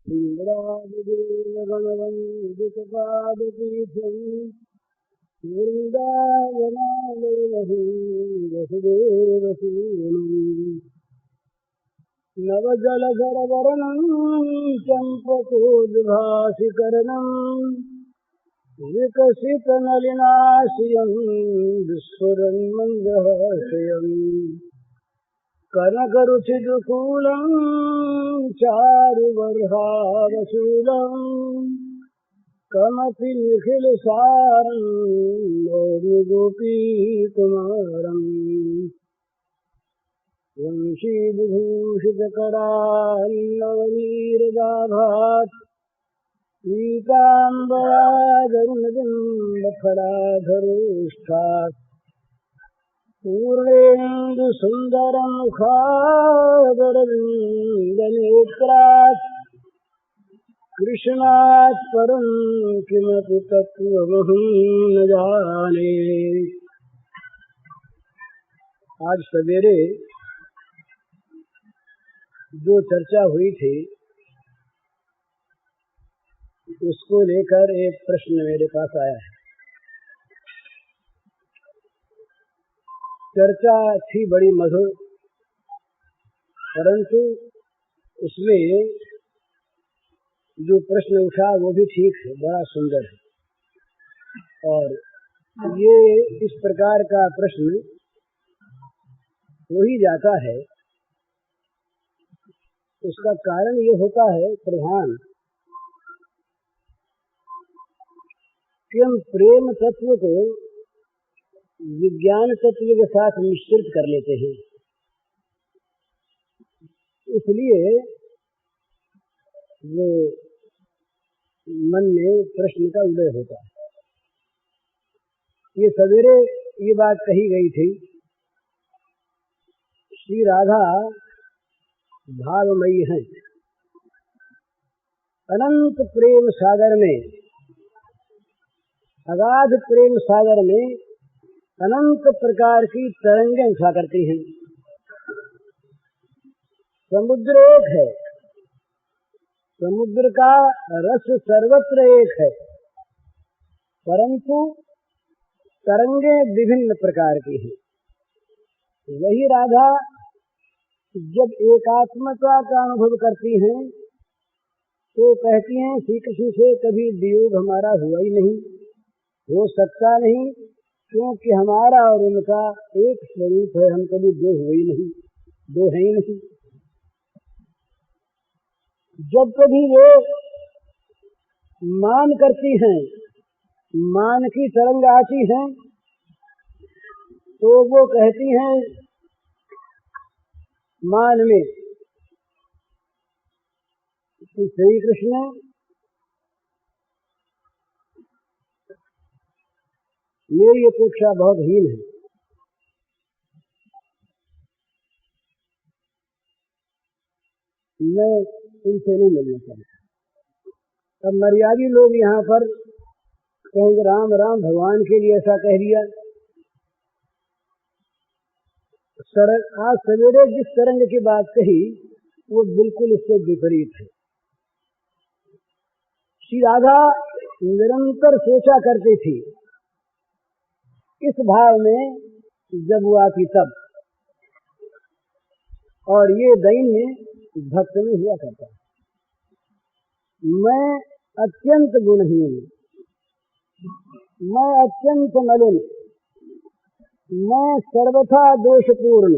इंद्रादिदेवगणवन्दितपादपीठम् वृन्दावनालयम् वसुदेवसूनुम् नवजलधरवर्णम् चम्पकोद्भासिकरणम् विकसितनलिनाश्रियम् विस्फुरन्मन्दहास्यम् कनकरुचिदुकूलम् चारुवर्हावशूलम् कमपि निखिलसारम् नौमि गोपीकुमारम् वंशीविभूषितकरान्नवनीरदाभात् पीताम्बरादरुणबिम्बफलाधरोष्ठात् पूर्णेन्दुसुन्दरमुखादरविन्दनेत्रात् कृष्णात् परं किमपि तत्त्वमहं न जाने। आज सवेरे जो चर्चा हुई थी उसको लेकर एक प्रश्न मेरे पास आया है। चर्चा थी बड़ी मधुर, परंतु उसमें जो प्रश्न उठा वो भी ठीक है, बड़ा सुंदर है। और ये इस प्रकार का प्रश्न हो ही जाता है, उसका कारण ये होता है प्रधान कि हम प्रेम तत्व को विज्ञान तत्व के साथ मिश्रित कर लेते हैं। इसलिए वो मन में प्रश्न का उदय होता है। ये सवेरे ये बात कही गई थी, श्री राधा भावमयी हैं। अनंत प्रेम सागर में, अगाध प्रेम सागर में अनंत प्रकार की तरंगें उठा करती हैं। समुद्र एक है, समुद्र का रस सर्वत्र एक है, परंतु तरंगें विभिन्न प्रकार की हैं। वही राधा जब एकात्मता का अनुभव करती हैं तो कहती हैं श्री कृष्ण से कभी वियोग हमारा हुआ ही नहीं, हो सकता नहीं, क्योंकि हमारा और उनका एक स्वरूप है, हम कभी दो हुए ही नहीं, दो है ही नहीं। जब कभी वो मान करती हैं, मान की तरंग आती हैं, तो वो कहती हैं मान में कि श्री कृष्ण मेरी अपेक्षा बहुत हीन है, मैं इनसे नहीं मिलना चाहता। अब मर्यादी लोग यहाँ पर कहेंगे राम राम, भगवान के लिए ऐसा कह दिया। आज सवेरे जिस तरंग की बात कही वो बिल्कुल इससे विपरीत है। श्री राधा निरंतर सोचा करती थी इस भाव में जब वो आती तब, और ये दैन्य भक्त में हुआ करता है। मैं अत्यंत गुणहीन, मैं अत्यंत मलिन, मैं सर्वथा दोषपूर्ण,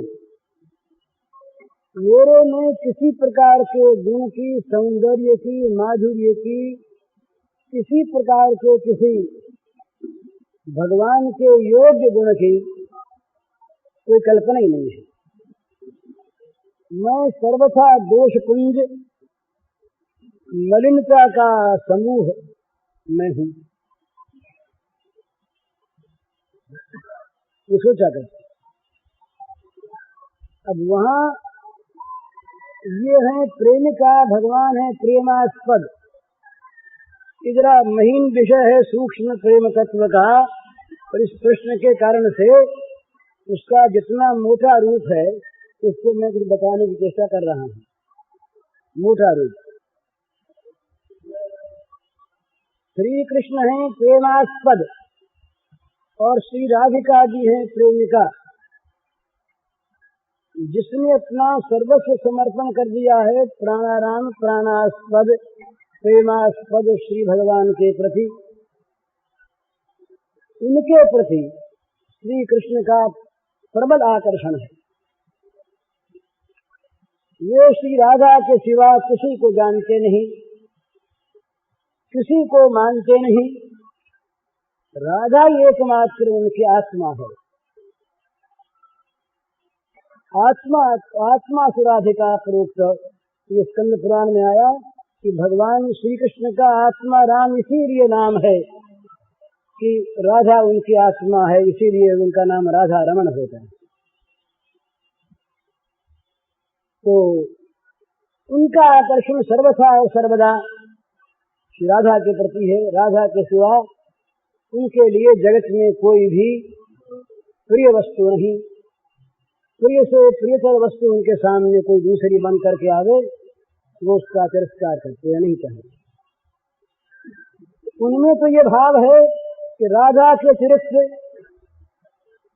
मेरे में किसी प्रकार के गुण की, सौंदर्य की, माधुर्य की, किसी प्रकार के किसी भगवान के योग्य गुण की कोई कल्पना ही नहीं है। मैं सर्वथा दोषपुंज, मलिनता का समूह मैं हूँ। ये सोचा करते। अब वहाँ ये है प्रेमिका, भगवान है प्रेमास्पद। इधर महीन विषय है सूक्ष्म प्रेम तत्व का, और इस प्रश्न के कारण से उसका जितना मोटा रूप है उसको मैं कुछ बताने की चेष्टा कर रहा हूँ। मोटा रूप श्री कृष्ण हैं प्रेमास्पद और श्री राधिका जी हैं प्रेमिका। जिसने अपना सर्वस्व समर्पण कर दिया है प्राणाराम प्राणास्पद प्रेमास्पद श्री भगवान के प्रति, उनके प्रति श्री कृष्ण का प्रबल आकर्षण है। वे श्री राधा के सिवा किसी को जानते नहीं, किसी को मानते नहीं। राधा एकमात्र उनकी आत्मा है। आत्मा से राधिका प्रोक्त। ये स्कंद पुराण में आया कि भगवान श्री कृष्ण का आत्मा राम इसीलिए नाम है कि राधा उनकी आत्मा है, इसीलिए उनका नाम राधा रमण होता है। तो उनका आकर्षण सर्वथा और सर्वदा श्री राधा के प्रति है। राधा के सिवा उनके लिए जगत में कोई भी प्रिय वस्तु नहीं। प्रिय से प्रियतर वस्तु उनके सामने कोई दूसरी बन करके आवे, वो उसका तिरस्कार करते हैं, नहीं चाहते। उनमें तो ये भाव है कि राधा के अतिरिक्त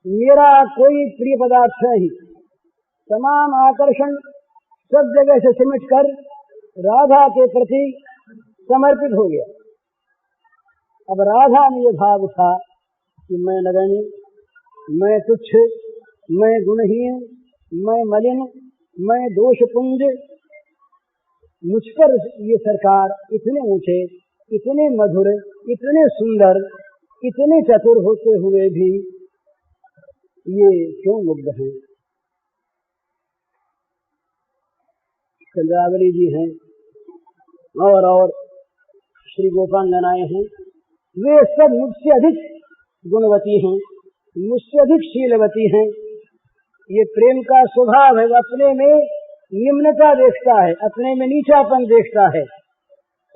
मेरा कोई प्रिय पदार्थ नहीं। तमाम आकर्षण सब जगह से सिमट कर राधा के प्रति समर्पित हो गया। अब राधा में ये भाव था कि मैं नगण्य, मैं तुच्छ, मैं गुणहीन, मैं मलिन, मैं दोषपुंज, मुझ पर ये सरकार इतने ऊंचे, इतने मधुर, इतने सुंदर, इतने चतुर होते हुए भी ये क्यों मुग्ध हैं। चंद्रावली जी हैं और श्री गोपांगनाएं हैं, वे सब मुझसे अधिक गुणवती हैं, मुझसे अधिक शीलवती हैं। ये प्रेम का स्वभाव है, वो अपने में निम्नता देखता है, अपने में नीचापन देखता है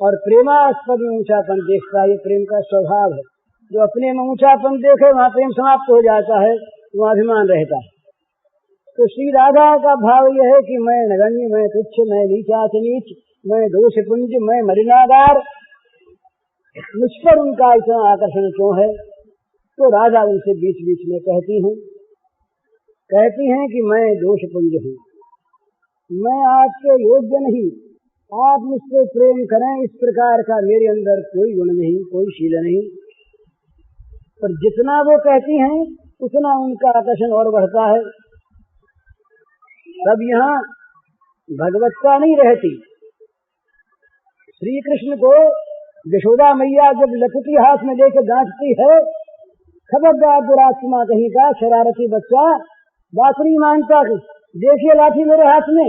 और प्रेमास्पद में ऊंचापन देखता है। ये प्रेम का स्वभाव है। जो अपने में ऊंचापन देखे वहाँ प्रेम समाप्त हो जाता है, वहाँ अभिमान रहता है। तो श्री राधा का भाव यह है कि मैं नगण्य, मैं तुच्छ, मैं नीचा से नीच, मैं दोषपुंज, मैं मलिनागार, मुझ पर उनका इतना आकर्षण क्यों है। तो राधा उनसे बीच बीच में कहती हैं कि मैं दोषपुंज हूँ, मैं आपके योग्य नहीं, आप मुझसे प्रेम करें, इस प्रकार का मेरे अंदर कोई गुण नहीं, कोई शील नहीं। पर जितना वो कहती हैं उतना उनका आकर्षण और बढ़ता है। तब यहाँ भगवत्ता नहीं रहती। श्री कृष्ण को यशोदा मैया जब लखती हाथ में लेकर डांटती है, खबरदार दुरात्मा कहीं का शरारती बच्चा, बात नहीं मानता, देखिए लाठी मेरे हाथ में,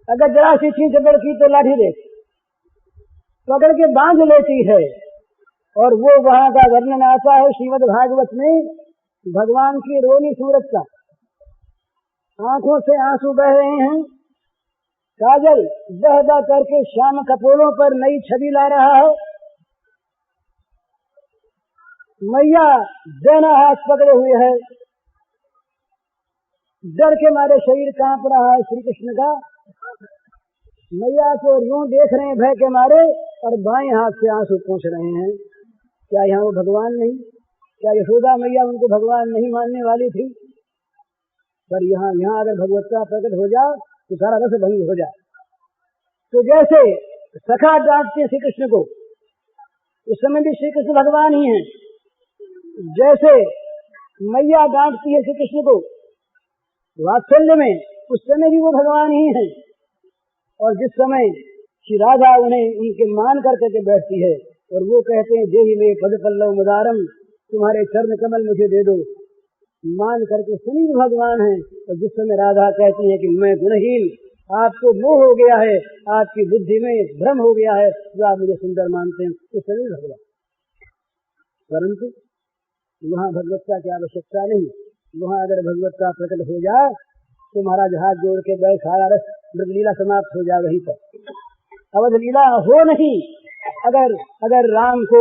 अगर जरा सी छींच की तो लाठी देख, पकड़ के बांध लेती है। और वो वहां का वर्णन आता है श्रीमद् भागवत में भगवान की रोनी सूरत का। आंखों से आंसू बह रहे हैं, काजल बह बह करके श्याम कपोलों पर नई छवि ला रहा है। मैया दाहिना हाथ पकड़े हुए है, डर के मारे शरीर कांप रहा है श्री कृष्ण का। मैया को यूं देख रहे हैं भय के मारे और बाएं हाथ से आंसू पोंछ रहे हैं। क्या यहाँ वो भगवान नहीं? क्या यशोदा मैया उनको भगवान नहीं मानने वाली थी? पर यहाँ अगर भगवत्ता प्रकट हो जाए तो सारा रस भंग हो जाए। तो जैसे सखा डांटते श्री कृष्ण को, उस समय भी श्री कृष्ण भगवान ही हैं। जैसे मैया डांटती है श्री कृष्ण को वात्सल्य में, उस समय भी वो भगवान ही हैं। और जिस समय श्री राधा उन्हें उनके मान करके बैठती है और वो कहते हैं देहि में पद पल्लव मुदारम, तुम्हारे चरण कमल मुझे दे दो, मान करके सुनी भगवान है। और जिस समय राधा कहती है कि मैं गुणहीन, आपको मोह हो गया है, आपकी बुद्धि में भ्रम हो गया है, जो आप मुझे सुंदर मानते हैं, उस समय भगवान। परंतु वहाँ भगवत्ता की आवश्यकता नहीं। वहाँ अगर भगवत्ता प्रकट हो जाए तो महाराज हाथ जोड़ के बैठ, सारा रस लीला समाप्त हो जाए वहीं पर। अवध लीला हो नहीं अगर राम को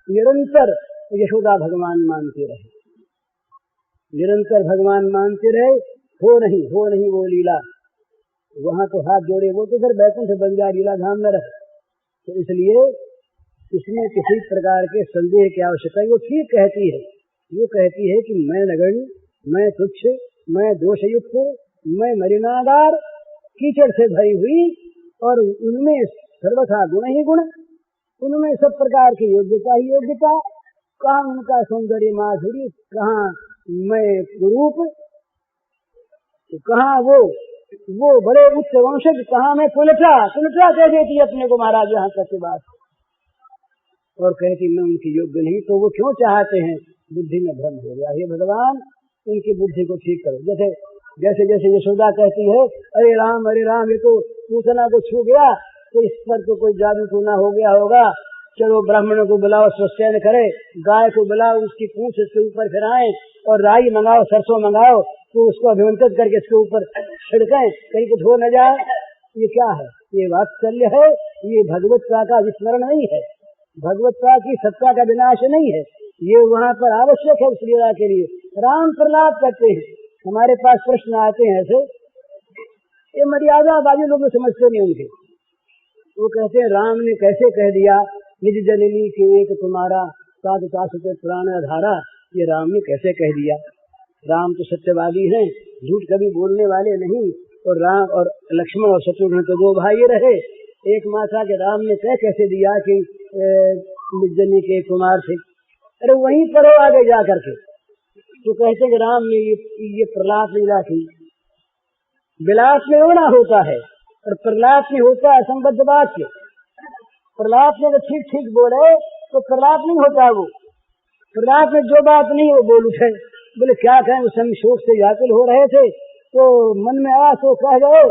निरंतर यशोदा भगवान मानते रहे, निरंतर भगवान मानते रहे, हो नहीं वो लीला। वहाँ तो हाथ जोड़े, वो तो फिर बैकुंठ बन जाए, लीला धाम न रहे। तो इसलिए इसमें किसी प्रकार के संदेह की आवश्यकता है। वो ठीक कहती है, वो कहती है कि मैं नगण्य, मैं तुच्छ, मैं दोषयुक्त, मैं मलिनागार, कीचड़ से भरी हुई, और उनमें सर्वथा गुण ही गुण, उनमें सब प्रकार की योग्यता ही योग्यता, कहाँ उनका सौंदर्य माधुर्य, कहाँ मैं कुरूप, कहाँ वो बड़े उच्च वंशज, कहाँ मैं कुलटा कह देती अपने को महाराज यहाँ तक की बात, और कहती मैं उनकी योग्य नहीं। तो वो क्यों चाहते हैं? बुद्धि में भ्रम हो गया। हे भगवान इनकी बुद्धि को ठीक करो। जैसे जैसे यशोदा कहती है अरे राम ये तो पूतना को छू गया, तो इस पर तो कोई जादू टूना हो गया होगा, चलो ब्राह्मणों को बुलाओ, स्वस्त्यन करे, गाय को बुलाओ, उसकी पूंछ इसके ऊपर फिराएं, और राई मंगाओ, सरसों मंगाओ, तो उसको अभिमंत्रित करके इसके ऊपर छिड़कें, कहीं कुछ हो न जाए। ये क्या है? ये वात्सल्य है, ये भगवत्ता का विस्मरण नहीं है, भगवत्ता की सत्ता का विनाश नहीं है, ये वहाँ पर आवश्यक है उस लीला के लिए। राम प्रहलाद करते हैं, हमारे पास प्रश्न आते हैं ऐसे, ये मर्यादा बाजी लोग समझते नहीं उनके। वो कहते हैं राम ने कैसे कह दिया निज जननी के एक तुम्हारा सात तासुते प्राण धारा, ये राम ने कैसे कह दिया? राम तो सत्यवादी हैं, झूठ कभी बोलने वाले नहीं, और राम और लक्ष्मण और शत्रुघ्न तो दो भाई रहे, एक माता के राम ने कह कैसे दिया कि निज जननी के कुमार थे? अरे वहीं पर हो आगे जा करके तो कहते कि राम ने ये प्रहलाद लीला की। विलास में होना होता है और प्रहलाद में होता है असंबद्ध बात के। प्रहलाद ने ठीक ठीक बोले तो प्रहलाद नहीं होता, वो प्रहलाद में जो बात नहीं वो बोल उठे, बोले क्या कहें, उस समय शोक से व्याकुल हो रहे थे तो मन में आया तो कह गए,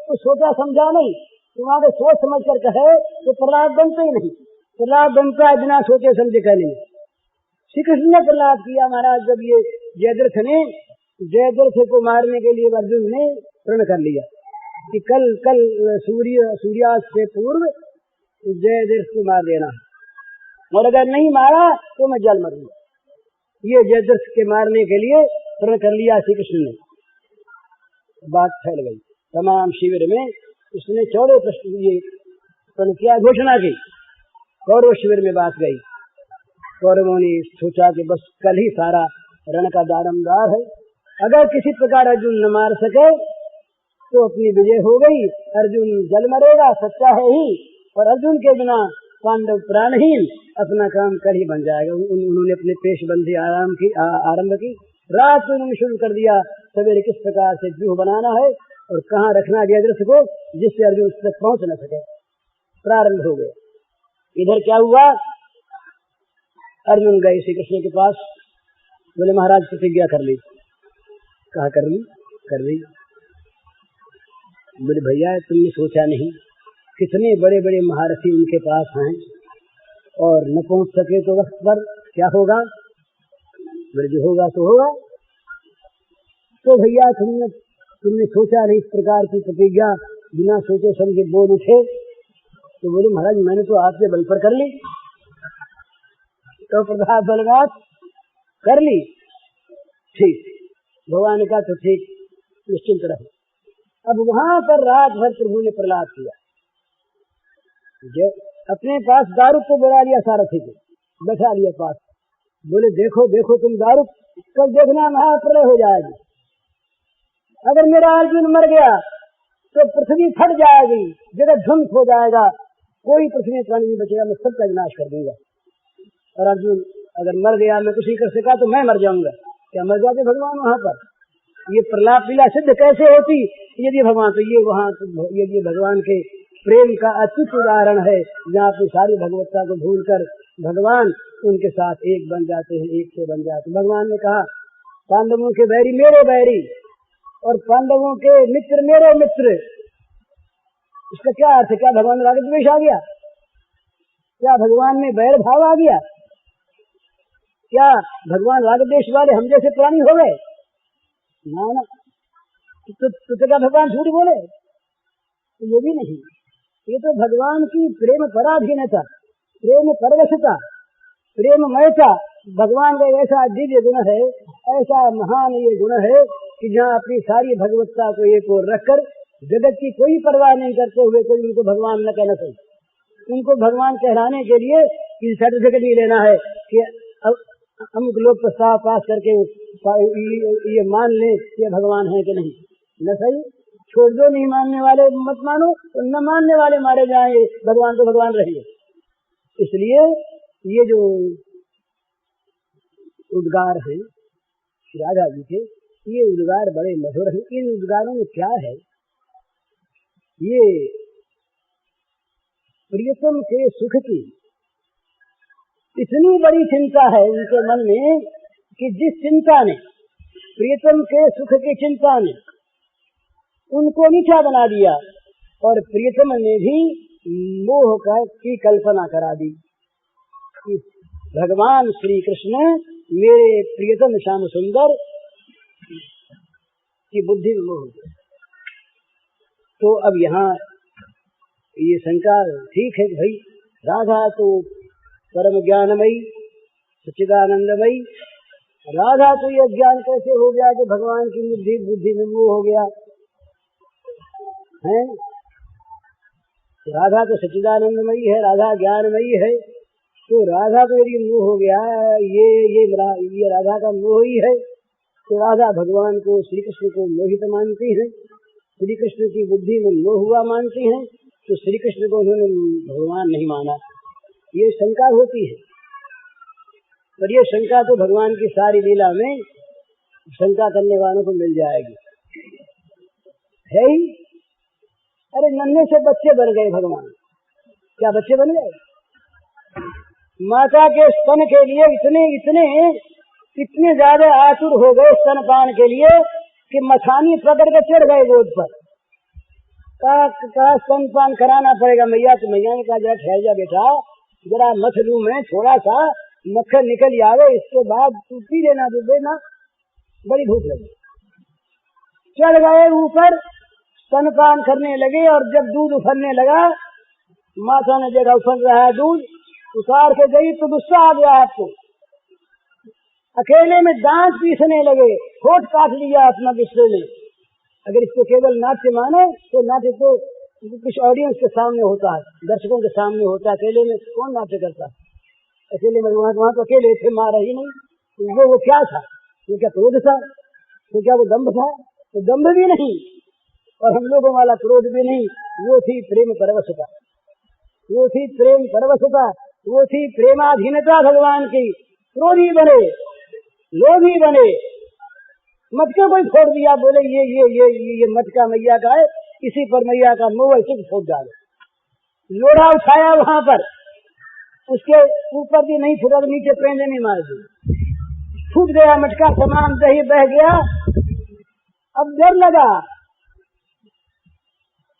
तो सोचा समझा नहीं, तुम्हारे सोच समझ कर कहे तो प्रहलाद बनते ही नहीं। प्रहलाद बनता है बिना सोचे समझे कहने में। श्री कृष्ण ने प्रहलाद किया महाराज, जब ये जयद्रथ को मारने के लिए अर्जुन ने प्रण कर लिया कि कल सूर्यास्त से पूर्व जयद्रथ को मार देना, और अगर नहीं मारा तो मैं जल मरूंगा। ये जयद्रथ के मारने के लिए प्रण कर लिया श्री कृष्ण ने। बात फैल गई तमाम शिविर में, उसने चौड़े प्रश्न ये प्रण किया, घोषणा की। कौरव शिविर में बात गई, कौरवों ने सोचा कि बस कल ही सारा रण का दारमदार है, अगर किसी प्रकार अर्जुन न मार सके तो अपनी विजय हो गई, अर्जुन जल मरेगा, सच्चा है ही, और अर्जुन के बिना पांडव प्राणहीन, अपना काम कल ही बन जाएगा। उन्होंने अपने पेशबंदी आरंभ की, रात में उन्होंने शुरू कर दिया सवेरे किस प्रकार से व्यूह बनाना है और कहाँ रखना जयद्रथ को, जिससे अर्जुन उस तक पहुंच न सके। प्रारंभ हो गया। इधर क्या हुआ, अर्जुन गए श्री कृष्ण के पास, बोले महाराज प्रतिज्ञा कर ली। कहा कर ली। बोले भैया तुमने सोचा नहीं कितने बड़े बड़े महारथी उनके पास हैं और न पहुंच सके तो वक्त पर क्या होगा? बोले जो होगा तो होगा। तो भैया तुमने सोचा नहीं इस प्रकार की प्रतिज्ञा, बिना सोचे समझे बोल उठे। तो बोले महाराज मैंने तो आपके बल पर कर ली, तो प्रभात बलवात कर ली। ठीक, भगवान ने कहा तो ठीक, निश्चिंत रहो। अब वहां पर रात भर प्रभु ने प्रहलाद किया, अपने पास दारू को बुला लिया, सारथी को बैठा लिया पास। बोले देखो देखो तुम दारू, कल देखना महाप्रलय हो जाएगी। अगर मेरा अर्जुन मर गया तो पृथ्वी फट जाएगी, जगत ध्वंस हो जाएगा, कोई पृथ्वी प्राणी नहीं बचेगा, मैं सबका विनाश कर दूंगा। और अर्जुन अगर मर गया, मैं कुछ नहीं कर सका तो मैं मर जाऊंगा। क्या मर जाते भगवान वहां पर? ये प्रहलाद लीला सिद्ध कैसे होती यदि भगवान, तो ये वहां ये भगवान के प्रेम का अच्युत उदाहरण है, जहाँ अपनी सारी भगवत्ता को भूलकर भगवान उनके साथ एक बन जाते हैं, एक से बन जाते हैं। भगवान ने कहा पांडवों के बैरी मेरे बैरी और पांडवों के मित्र मेरे मित्र। इसका क्या अर्थ है? क्या भगवान में राग द्वेष आ गया? क्या भगवान में बैर भाव आ गया? क्या भगवान राग द्वेष वाले हम जैसे प्राणी हो गए? ना, तो क्या भगवान झूठ बोले? तो ये भी नहीं, ये तो भगवान की प्रेम पराधीनता, प्रेम परवशता, प्रेममयता भगवान का ऐसा दिव्य गुण है, ऐसा महान ये गुण है कि जहाँ अपनी सारी भगवत्ता को एक ओर रखकर जगत की कोई परवाह नहीं करते हुए कोई उनको भगवान न कहना चाहिए। उनको भगवान कहलाने के लिए किसी सर्टिफिकेट भी लेना है कि अमुक लोग प्रस्ताव पास करके ये मान ले ये भगवान है कि नहीं। न सही, छोड़ दो, नहीं मानने वाले मत मानो, तो न मानने वाले मारे जाएंगे, भगवान तो भगवान रहिए। इसलिए ये जो उद्गार हैं राधा जी के, ये उद्गार बड़े मधुर हैं। इन उद्गारों में क्या है, ये प्रियतम के सुख की इतनी बड़ी चिंता है उनके मन में कि जिस चिंता ने, प्रियतम के सुख की चिंता ने उनको नीचा बना दिया और प्रियतम ने भी मोह की कल्पना करा दी कि भगवान श्री कृष्ण मेरे प्रियतम श्याम सुंदर की बुद्धि में मोह। तो अब यहाँ ये शंका ठीक है कि भाई राधा तो परम ज्ञानमयी सच्चिदानंदमयी, राधा को यह ज्ञान कैसे हो गया कि भगवान की बुद्धि में मोह हो गया है। राधा तो सच्चिदानंदमयी है, राधा ज्ञानमयी है, तो राधा को यदि मोह हो गया, ये राधा का मोह ही है, तो राधा भगवान को श्री कृष्ण को मोहित मानती है, श्री कृष्ण की बुद्धि में मोह हुआ मानती हैं, तो श्री कृष्ण को उन्होंने भगवान नहीं माना। ये शंका होती है, पर ये शंका तो भगवान की सारी लीला में शंका करने वालों को मिल जाएगी, है ही। अरे नन्हे से बच्चे बन गए भगवान, क्या बच्चे बन गए? माता के स्तन के लिए इतने ज्यादा आतुर हो गए स्तनपान के लिए कि मथानी पकड़ के चढ़ गए गोद पर। कहा स्तनपान कराना पड़ेगा मैया, तो मैया ने कहा जरा ठहर जा बेटा, जरा मथ लूं मैं, थोड़ा सा मक्खन निकल आवे, इसके बाद तू पी लेना, दूध देना, बड़ी भूख लगी। चढ़ गए ऊपर, स्तनपान करने लगे, और जब दूध उफरने लगा, माता ने देखा उफर रहा है दूध, उतार के गई तो गुस्सा आ गया आपको, अकेले में दांत पीसने लगे, होठ काट लिया अपना गुस्से में। अगर इसको केवल नाट्य माने तो नाट्य तो कुछ ऑडियंस के सामने होता है, दर्शकों के सामने होता है, अकेले में कौन नाट्य करता है? अकेले में वहां तो अकेले थे, मारा ही नहीं। वो क्या था? वो क्या क्रोध था? तो क्या वो दम्भ था? तो दम्भ भी नहीं, और हम लोगों वाला क्रोध भी नहीं, वो थी प्रेम परवशता, वो थी प्रेम परवशता, वो थी प्रेमाधीनता भगवान की। क्रोधी बने, लोभी बने, मटके कोई फोड़ दिया, बोले ये मटका मैया का है, इसी पर मैया का मोह सिर्फ फोड़ डाले। लोढ़ा उठाया वहां पर, उसके ऊपर भी नहीं फुटा, नीचे पेंदे नहीं मार दी, फूट गया मटका, तमाम दही बह गया। अब डर लगा,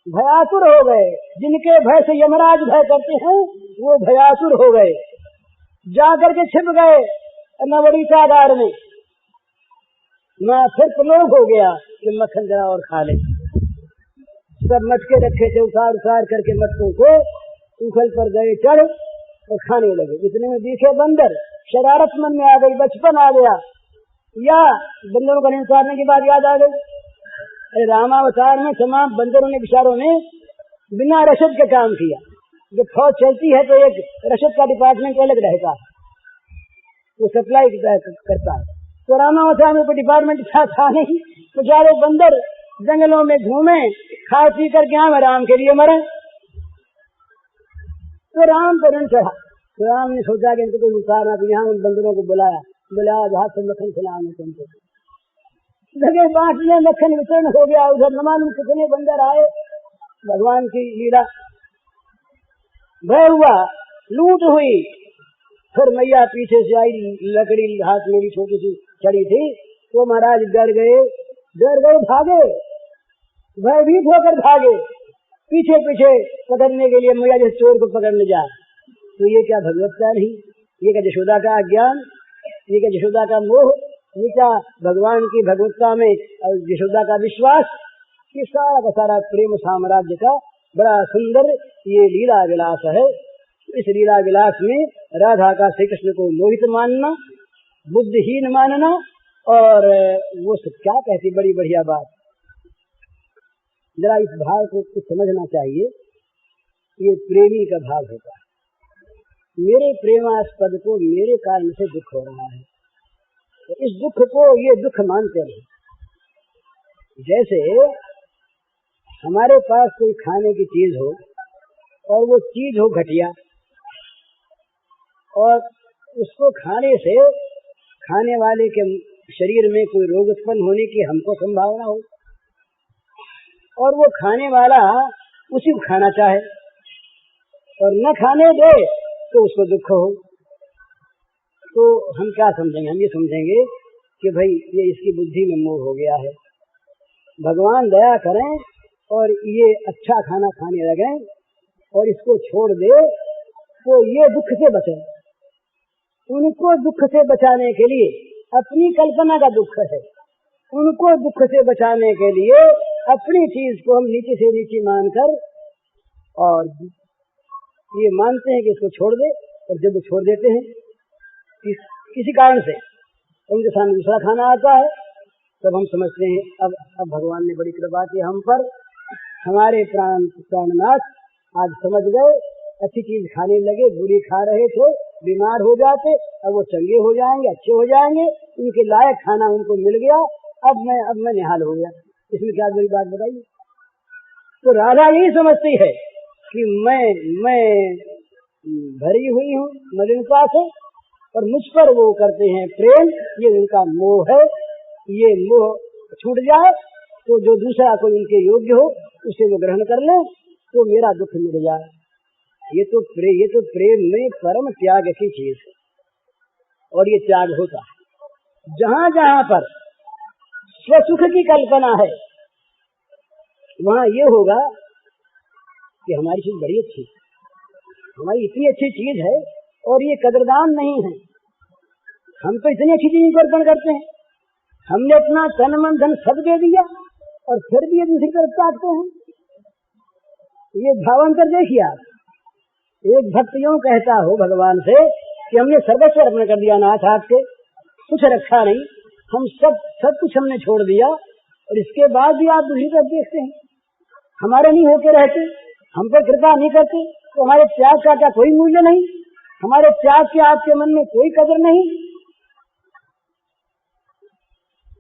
भयातुर हो गए। जिनके भय से यमराज भय करते हैं वो भयातुर हो गए, जाकर के छिप गए नवड़ी चादार में। मैं फिर प्रलोभ हो गया कि मक्खन जरा और खा ले। सब मटके रखे थे, उतार करके मटकों को उखल पर गए चढ़ और खाने लगे। इतने में दिखे बंदर, शरारत मन में आ गई, बचपन आ गया, या बंदरों का उतारने की बात याद आ गई। रामावतार में तमाम बंदरों ने विचारों ने बिना रसद के काम किया। जब फौज चलती है तो एक रसद का डिपार्टमेंट अलग रहता है, वो सप्लाई करता है। तो रामावतार में कोई डिपार्टमेंट था नहीं, तो सारे बंदर जंगलों में घूमे, खा पी कर क्या में राम के लिए मरे। तो राम पर रण चढ़ा, तो राम ने सोचा कि इनको कोई उतारना, तो यहाँ उन बंदरों को बुलाया, हाथ से मक्खन खिलाने तुमको लगे बांटने, मक्खन वितरण हो गया। उधर न मालूम कितने बंदर आए, भगवान की लीला भय हुआ, लूट हुई। फिर मैया पीछे से आई, लकड़ी हाथ मेरी छोटी सी चढ़ी थी, तो महाराज डर गए, भागे, भयभीत होकर भागे, पीछे पीछे पकड़ने के लिए मैया जैसे चोर को पकड़ने जा। तो ये क्या भगवत्ता नहीं, ये क्या यशोदा का अज्ञान, ये क्या यशोदा का मोह, ये क्या भगवान की भगवत्ता में और यशोदा का विश्वास। ये सारा का सारा प्रेम साम्राज्य का बड़ा सुंदर ये लीला विलास है। इस लीला विलास में राधा का श्री कृष्ण को मोहित मानना, बुद्धिहीन मानना, और वो सब क्या कहती, बड़ी बढ़िया बात। जरा इस भाव को कुछ समझना चाहिए ये प्रेमी का भाव होता है। मेरे प्रेमास्पद को मेरे कारण से दुख हो रहा है, तो इस दुख को ये दुख मानते नहीं। जैसे हमारे पास कोई खाने की चीज हो और वो चीज हो घटिया, और उसको खाने से खाने वाले के शरीर में कोई रोग उत्पन्न होने की हमको संभावना हो, और वो खाने वाला उसी को खाना चाहे और न खाने दे तो उसको दुख हो, तो हम क्या समझेंगे? हम ये समझेंगे कि भाई ये इसकी बुद्धि में मोह हो गया है, भगवान दया करें और ये अच्छा खाना खाने लगे और इसको छोड़ दे तो ये दुख से बचे। उनको दुख से बचाने के लिए अपनी कल्पना का दुख है, उनको दुख से बचाने के लिए अपनी चीज को हम नीचे से नीचे मानकर और ये मानते हैं कि इसको छोड़ दे, और जब छोड़ देते हैं किसी कारण से उनके सामने दूसरा खाना आता है, तब हम समझते हैं अब भगवान ने बड़ी कृपा की हम पर, हमारे प्राणनाथ आज समझ गए, अच्छी चीज खाने लगे, बुरी खा रहे थे, बीमार हो जाते, अब वो चंगे हो जाएंगे, अच्छे हो जाएंगे, उनके लायक खाना उनको मिल गया, अब मैं निहाल हो गया, इसमें क्या बड़ी बात बताइए। तो राधा यही समझती है कि मैं भरी हुई हूँ मलिनता से, और मुझ पर वो करते हैं प्रेम, ये उनका मोह है, ये मोह छूट जाए तो जो दूसरा कोई उनके योग्य हो उसे वो ग्रहण कर ले तो मेरा दुख मिट जाए। ये तो प्रेम में परम त्याग की चीज है, और ये त्याग होता है जहाँ जहाँ पर स्वसुख की कल्पना है, वहाँ ये होगा कि हमारी चीज बड़ी अच्छी, हमारी इतनी अच्छी चीज है और ये कदरदान नहीं है, हम तो इतनी अच्छी चीज अर्पण करते हैं, हमने अपना तन मन धन सब दे दिया और फिर भी ये दूसरी तरफ ताकते हैं। ये भावांतर देखिए आप, एक भक्त यूं कहता हो भगवान से कि हमने सर्वस्व अर्पण कर दिया नाथ आपके, कुछ रखा नहीं, हम सब कुछ हमने छोड़ दिया, और इसके बाद भी आप दूसरी तरफ देखते हैं, हमारे नहीं होके रहते, हम पर कृपा नहीं करते, तो हमारे त्याग का क्या कोई मूल्य नहीं? हमारे त्याग के आपके मन में कोई कदर नहीं?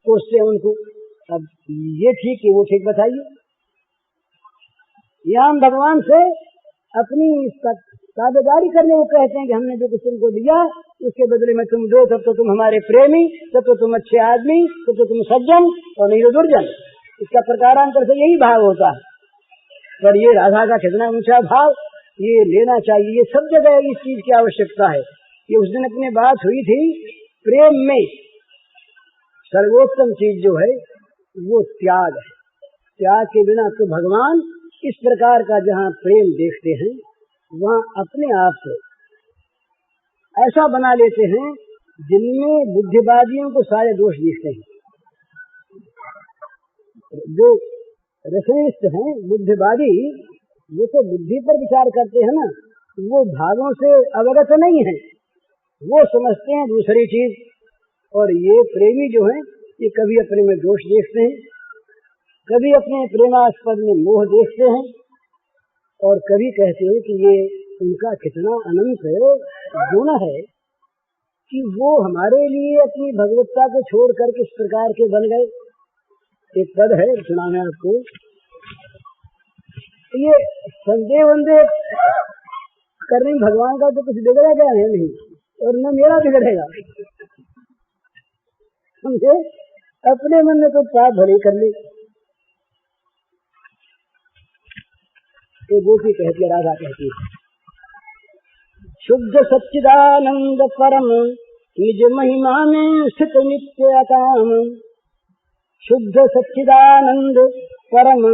तो उससे उनको अब ये ठीक है वो ठीक बताइए। यहाँ हम भगवान से अपनी ताबेदारी करने को कहते हैं कि हमने जो कुछ तुमको दिया उसके बदले में तुम दो, तब तो तुम हमारे प्रेमी, तब तो तुम अच्छे आदमी, तब तो तुम सज्जन और नहीं तो दुर्जन। इसका प्रकारांतर से यही भाव होता है। पर ये राधा का कितना ऊंचा भाव, ये लेना चाहिए, ये सब जगह इस चीज की आवश्यकता है। ये उस दिन अपनी बात हुई थी, प्रेम में सर्वोत्तम चीज जो है वो त्याग है। त्याग के बिना तो भगवान इस प्रकार का जहाँ प्रेम देखते हैं वहाँ अपने आप को ऐसा बना लेते हैं जिनमें बुद्धिवादियों को सारे दोष दिखते हैं। जो रसनिष्ठ हैं बुद्धिवादी, वो तो बुद्धि पर विचार करते हैं ना, वो भागों से अवगत नहीं है, वो समझते हैं दूसरी चीज। और ये प्रेमी जो हैं ये कभी अपने में दोष देखते हैं, कभी अपने प्रेमास्पद में मोह देखते हैं, और कभी कहते हैं कि ये उनका कितना अनंत गुण है कि वो हमारे लिए अपनी भगवत्ता को छोड़ कर किस प्रकार के बन गए। एक पद है, सुना है आपको, ये संदेह वंदेह करने भगवान का तो कुछ बिगड़ेगा है नहीं, और न मेरा बिगड़ेगा। समझे, अपने मन में तो पाप भले कर ले। तो गोपी कहती है, राधा कहती है, शुद्ध सच्चिदानंद परम निज महिमा में स्थित नित्य अकाम। शुद्ध सच्चिदानंद परम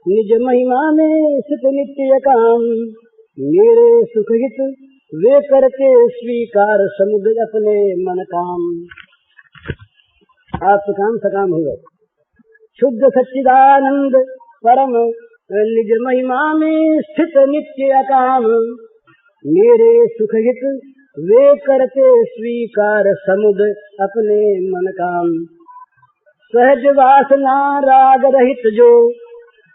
निज महिमा में स्थित नित्य काम। मेरे सुख हित वे करके स्वीकार समुद्र अपने मन काम। आप काम सकाम हो गए। शुद्ध सच्चिदानंद परम निज महिमा में स्थित नित्य अकाम। मेरे सुख हित वे करते स्वीकार समुद अपने मन काम। सहज वासना राग रहित जो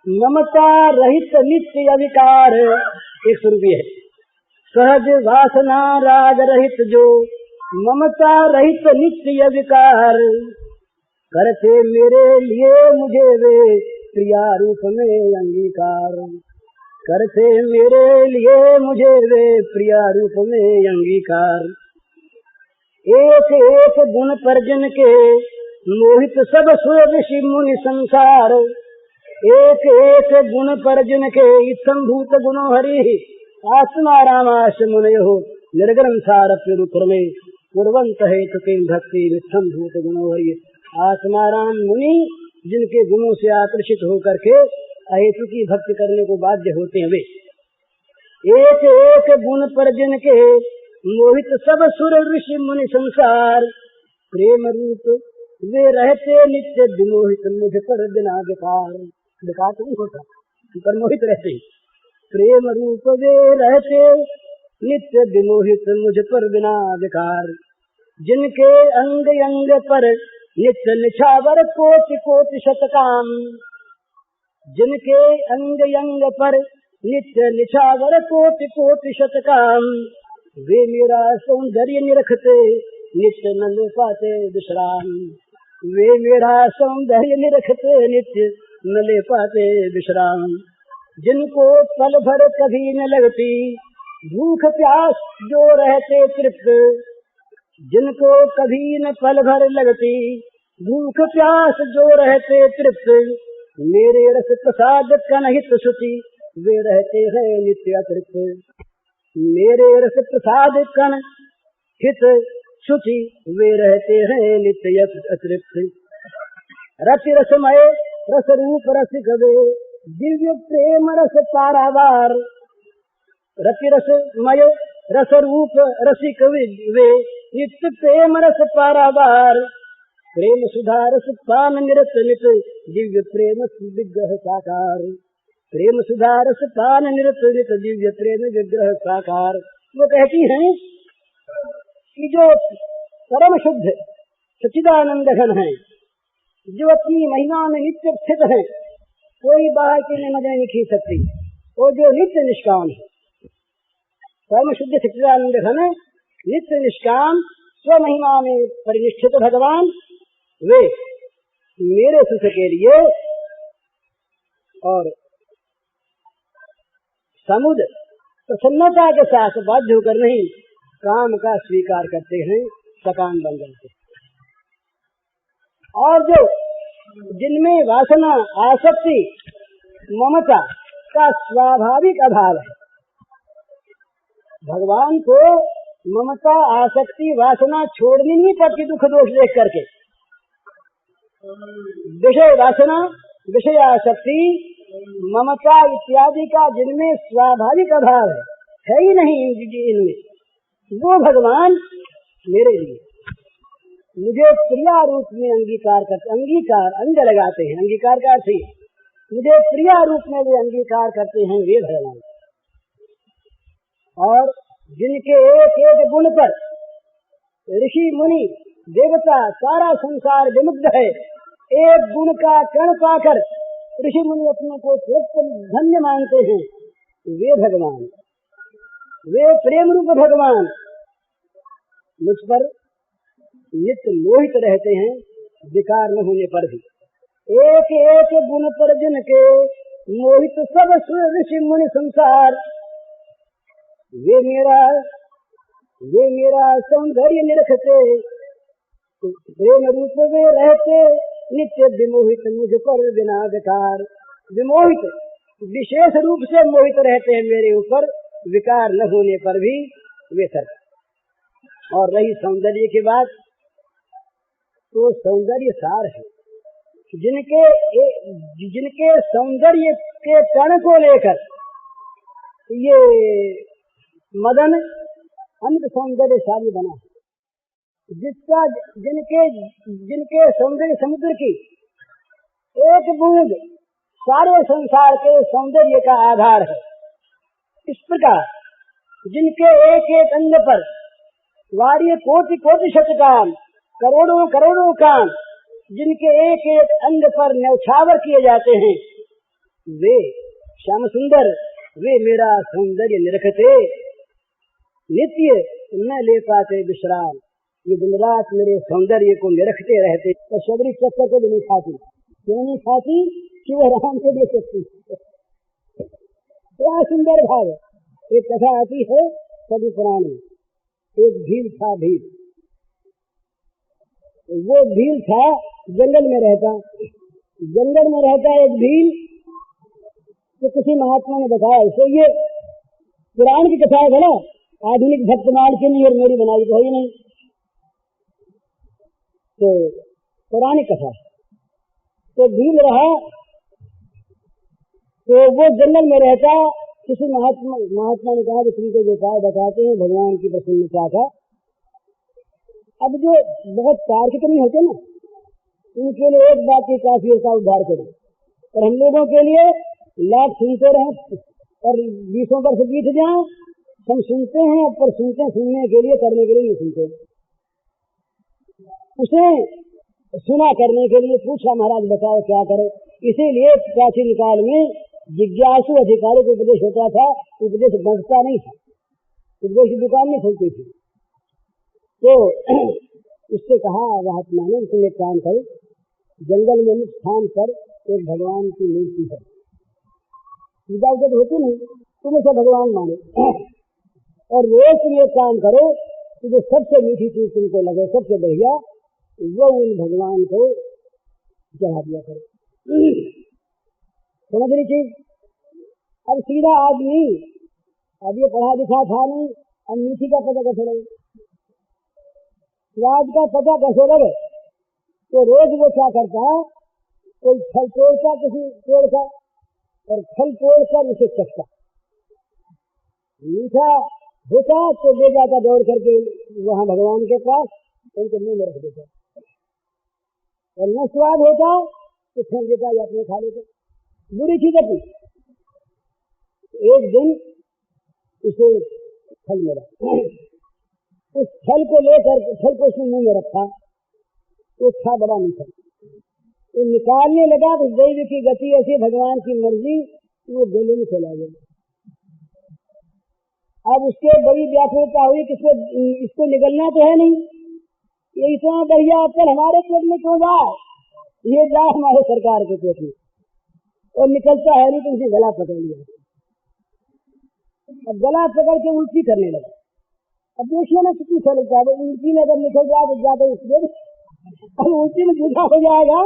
ममता रहित नित्य अविकार। एक स्वरूप है। सहज वासना राग रहित जो ममता रहित नित्य विकार, करते मेरे लिए मुझे वे प्रिया रूप में अंगीकार, करते मेरे लिए मुझे वे प्रिया रूप में अंगीकार। एक एक गुण पर जिनके मोहित सब सुर ऋषि मुनि संसार, एक एक गुण पर जिनके इत्थम भूत गुणो हरि, आत्मा रामाश मुनयो निर्गुण सारप्य रूप में पूर्वंत है तुम भक्ति इत्थम भूत गुणो हरि। आत्मा राम मुनि जिनके गुणों से आकर्षित होकर के अहेतु की भक्ति करने को बाध्य होते हैं, वे एक एक गुण पर जिनके मोहित सब सुर ऋषि मुनि संसार, प्रेम रूप वे रहते नित्य विमोहित मुझ पर बिना विकार, विकार तो नहीं होता पर मोहित रहते, प्रेम रूप वे रहते नित्य विमोहित मुझ पर बिना विकार। जिनके अंग अंग पर नित्य निछावर कोटि कोटि शतकाम, जिनके अंग अंग पर नित्य निछावर कोटि कोटि शतकाम, वे मेरा सौंदर्य निरखते नित्य न ले पाते विश्राम, वे मेरा सौंदर्य निरखते नित्य न ले पाते विश्राम। जिनको पल भर कभी न लगती भूख प्यास जो रहते तृप्त, जिनको कभी न पल भर लगती भूख प्यास जो रहते तृप्त, मेरे रस प्रसाद कनहित शुचि वे रहते हैं नित्य अतृप्त, मेरे रस प्रसाद कन हित शुचि वे रहते हैं नित्य अतृप्त। रति रसमय रस रूप रसिक वे दिव्य प्रेम रस पारावार, रति रसमय रस रूप रसिक वे नित्य प्रेम रस पारावार, प्रेम सुधा रस पान निरत नित दिव्य प्रेम विग्रह साकार, प्रेम सुधा रस पान निरत नित दिव्य प्रेम विग्रह साकार। वो कहती हैं कि जो परम शुद्ध सच्चिदानंद घन है, जो अपनी महिमा में नित्य स्थित है, कोई बाहर के लिए मजा नहीं खींच सकती, वो जो नित्य निष्काम है, परम शुद्ध सच्चिदानंद घन नित्य निष्काम स्व महिमा में परिनिष्ठित भगवान, वे मेरे सुख के लिए और समुद प्रसन्नता के साथ बाध्य होकर नहीं काम का स्वीकार करते हैं, सकाम बन जाते। और जो जिनमें वासना आसक्ति ममता का स्वाभाविक अभाव है, भगवान को ममता आसक्ति वासना छोड़नी नहीं पड़ती दुख दोष देख करके। विषय वासना विषय आसक्ति ममता इत्यादि का जिनमें स्वाभाविक अभाव है ही नहीं इनमें, वो भगवान मेरे लिए मुझे प्रिया रूप में अंगीकार करते, अंगीकार अंग लगाते हैं, अंगीकार का अर्थ मुझे प्रिया रूप में वे अंगीकार करते हैं, वे भगवान। और जिनके एक एक गुण पर ऋषि मुनि देवता सारा संसार विमुग्ध है, एक गुण का कण पाकर ऋषि मुनि अपने को धन्य मानते हैं, वे भगवान, वे प्रेम रूप भगवान मुझ पर नित्य मोहित रहते हैं, विकार न होने पर भी। एक एक गुण पर जिनके मोहित सब ऋषि मुनि संसार, वे मेरा सौंदर्य निरखते प्रेम रूप वे रहते नित्य विमोहित मुझ पर बिना विकार। विमोहित विशेष रूप से मोहित रहते हैं मेरे ऊपर, विकार न होने पर भी वे सब। और रही सौंदर्य की बात, तो सौंदर्य सार है, जिनके सौंदर्य के कण को लेकर ये मदन अंत सौंदर्यशाली बना, जिसका जिनके सौंदर्य समुद्र की एक बूंद सारे संसार के सौंदर्य का आधार है। इस प्रकार जिनके एक एक अंग पर वार्य कोटि कोटि शतकाम, करोड़ों करोड़ों कान, जिनके एक एक अंग पर न्यौछावर किए जाते हैं, वे श्याम सुंदर वे मेरा सौंदर्य निरखते, नित्य न ले पाते विश्राम। ये दिन रात मेरे सौंदर्य को निरखते रहते। और शबरी चक्कर को भी नहीं खाती। क्यों नहीं खाती? कि वह राम को दे सकती। क्या सुंदर भाव है। एक कथा आती है सभी पुरानी। एक भील था, भील। वो भील था, जंगल में रहता। जंगल में रहता एक भील। तो किसी महात्मा ने बताया इसे, ये पुराण की कथा है भला, आधुनिक भक्तमाल की नहीं और मेरी बनाई तो है ही नहीं। तो पौराणिक कथा। तो भील रहा, तो वो जंगल में रहता। किसी महात्मा ने कहा कि तुमको जो उपाय बताते हैं भगवान की प्रसन्नता का। अब जो बहुत तार्किक नहीं होते ना, उनके लिए एक बात की काफी है, उसका उद्धार करें। और हम लोगों के लिए लाख सुनते रहे और 20 वर्ष बीत जाए, हम सुनते हैं पर सुनने के लिए, करने के लिए नहीं सुनते। उसे सुना करने के लिए पूछा, महाराज बताओ क्या करें। इसीलिए प्राचीन काल में जिज्ञासु अधिकारी को उपदेश होता था, उपदेश बढ़ता नहीं था, उपदेश की दुकान नहीं खुलती थी। तो उससे कहा महात्मा ने, तुम एक काम करो, जंगल में स्थान पर एक भगवान की मूर्ति है, पूजा उजत होती नहीं, तुम उसे भगवान मानो। और रोज तुम एक काम करो कि जो सबसे मीठी चीज तुमको लगे, सबसे बढ़िया, वो उन भगवान को चढ़ा दिया करो। समझ रही चीज। अब सीधा आदमी, अब ये पढ़ा लिखा था नहीं, अब मीठी का पता कैसे लगे, स्वाद का पता कैसे लगे। तो रोज वो क्या करता, कोई फल तोड़ता किसी पेड़ का, और फल तोड़कर उसे चखता, मीठा होता तो ले जाता दौड़ करके वहां भगवान के पास, उनके मुंह में रख देता। और न स्वाद होता तो फेंक देता या अपने खा लेता। बुरी चीज अपनी। एक दिन उसे फल मिला, उस फल को लेकर, फल को उसने मुंह में रखा, तो था बड़ा मीठा। वो निकालने लगा तो दैव की गति ऐसी, भगवान की मर्जी, वो गले में चला गया। अब उसके बड़ी व्याकुलता हुई कि इसको निकलना तो है नहीं, ये इतना बढ़िया अक्सर हमारे पेट में क्यों जाए, ये जाए हमारे सरकार के पेट में, और निकलता है नहीं। तो उसे गला पकड़ लिया। अब गला पकड़ के उल्टी करने लगा। अब देखिए ना कितनी चलता है, उल्टी में अगर निकल जाए तो ज्यादा उसमें, अब उल्टी में जूझा हो जाएगा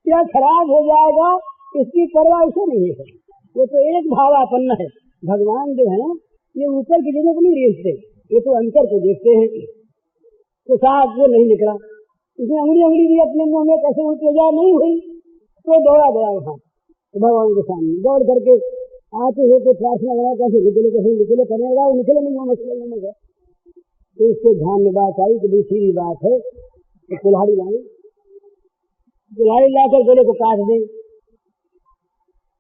या खराब हो जाएगा, इसकी परवाह उसे नहीं है। ये तो एक भावापन्न है। भगवान जो है ये ऊपर की जगह को नहीं देखते, ये तो अंतर को देखते हैं। तो साहब वो नहीं निकला, इसने अंगुली भी अपने मुंह में कैसे उल्टी हो जाए, नहीं हुई। तो दौड़ा गया वहां भगवान के सामने, दौड़ करके आते हुए तो प्रार्थना लगा, कैसे निकले करने लगा, वो निकले नहीं, वो मसले में गया। तो उसके ध्यान में बात आई कि भाई सीधी बात है, तो कुल्हाड़ी लाई, कुल्हाड़ी लाकर गले को काट दें।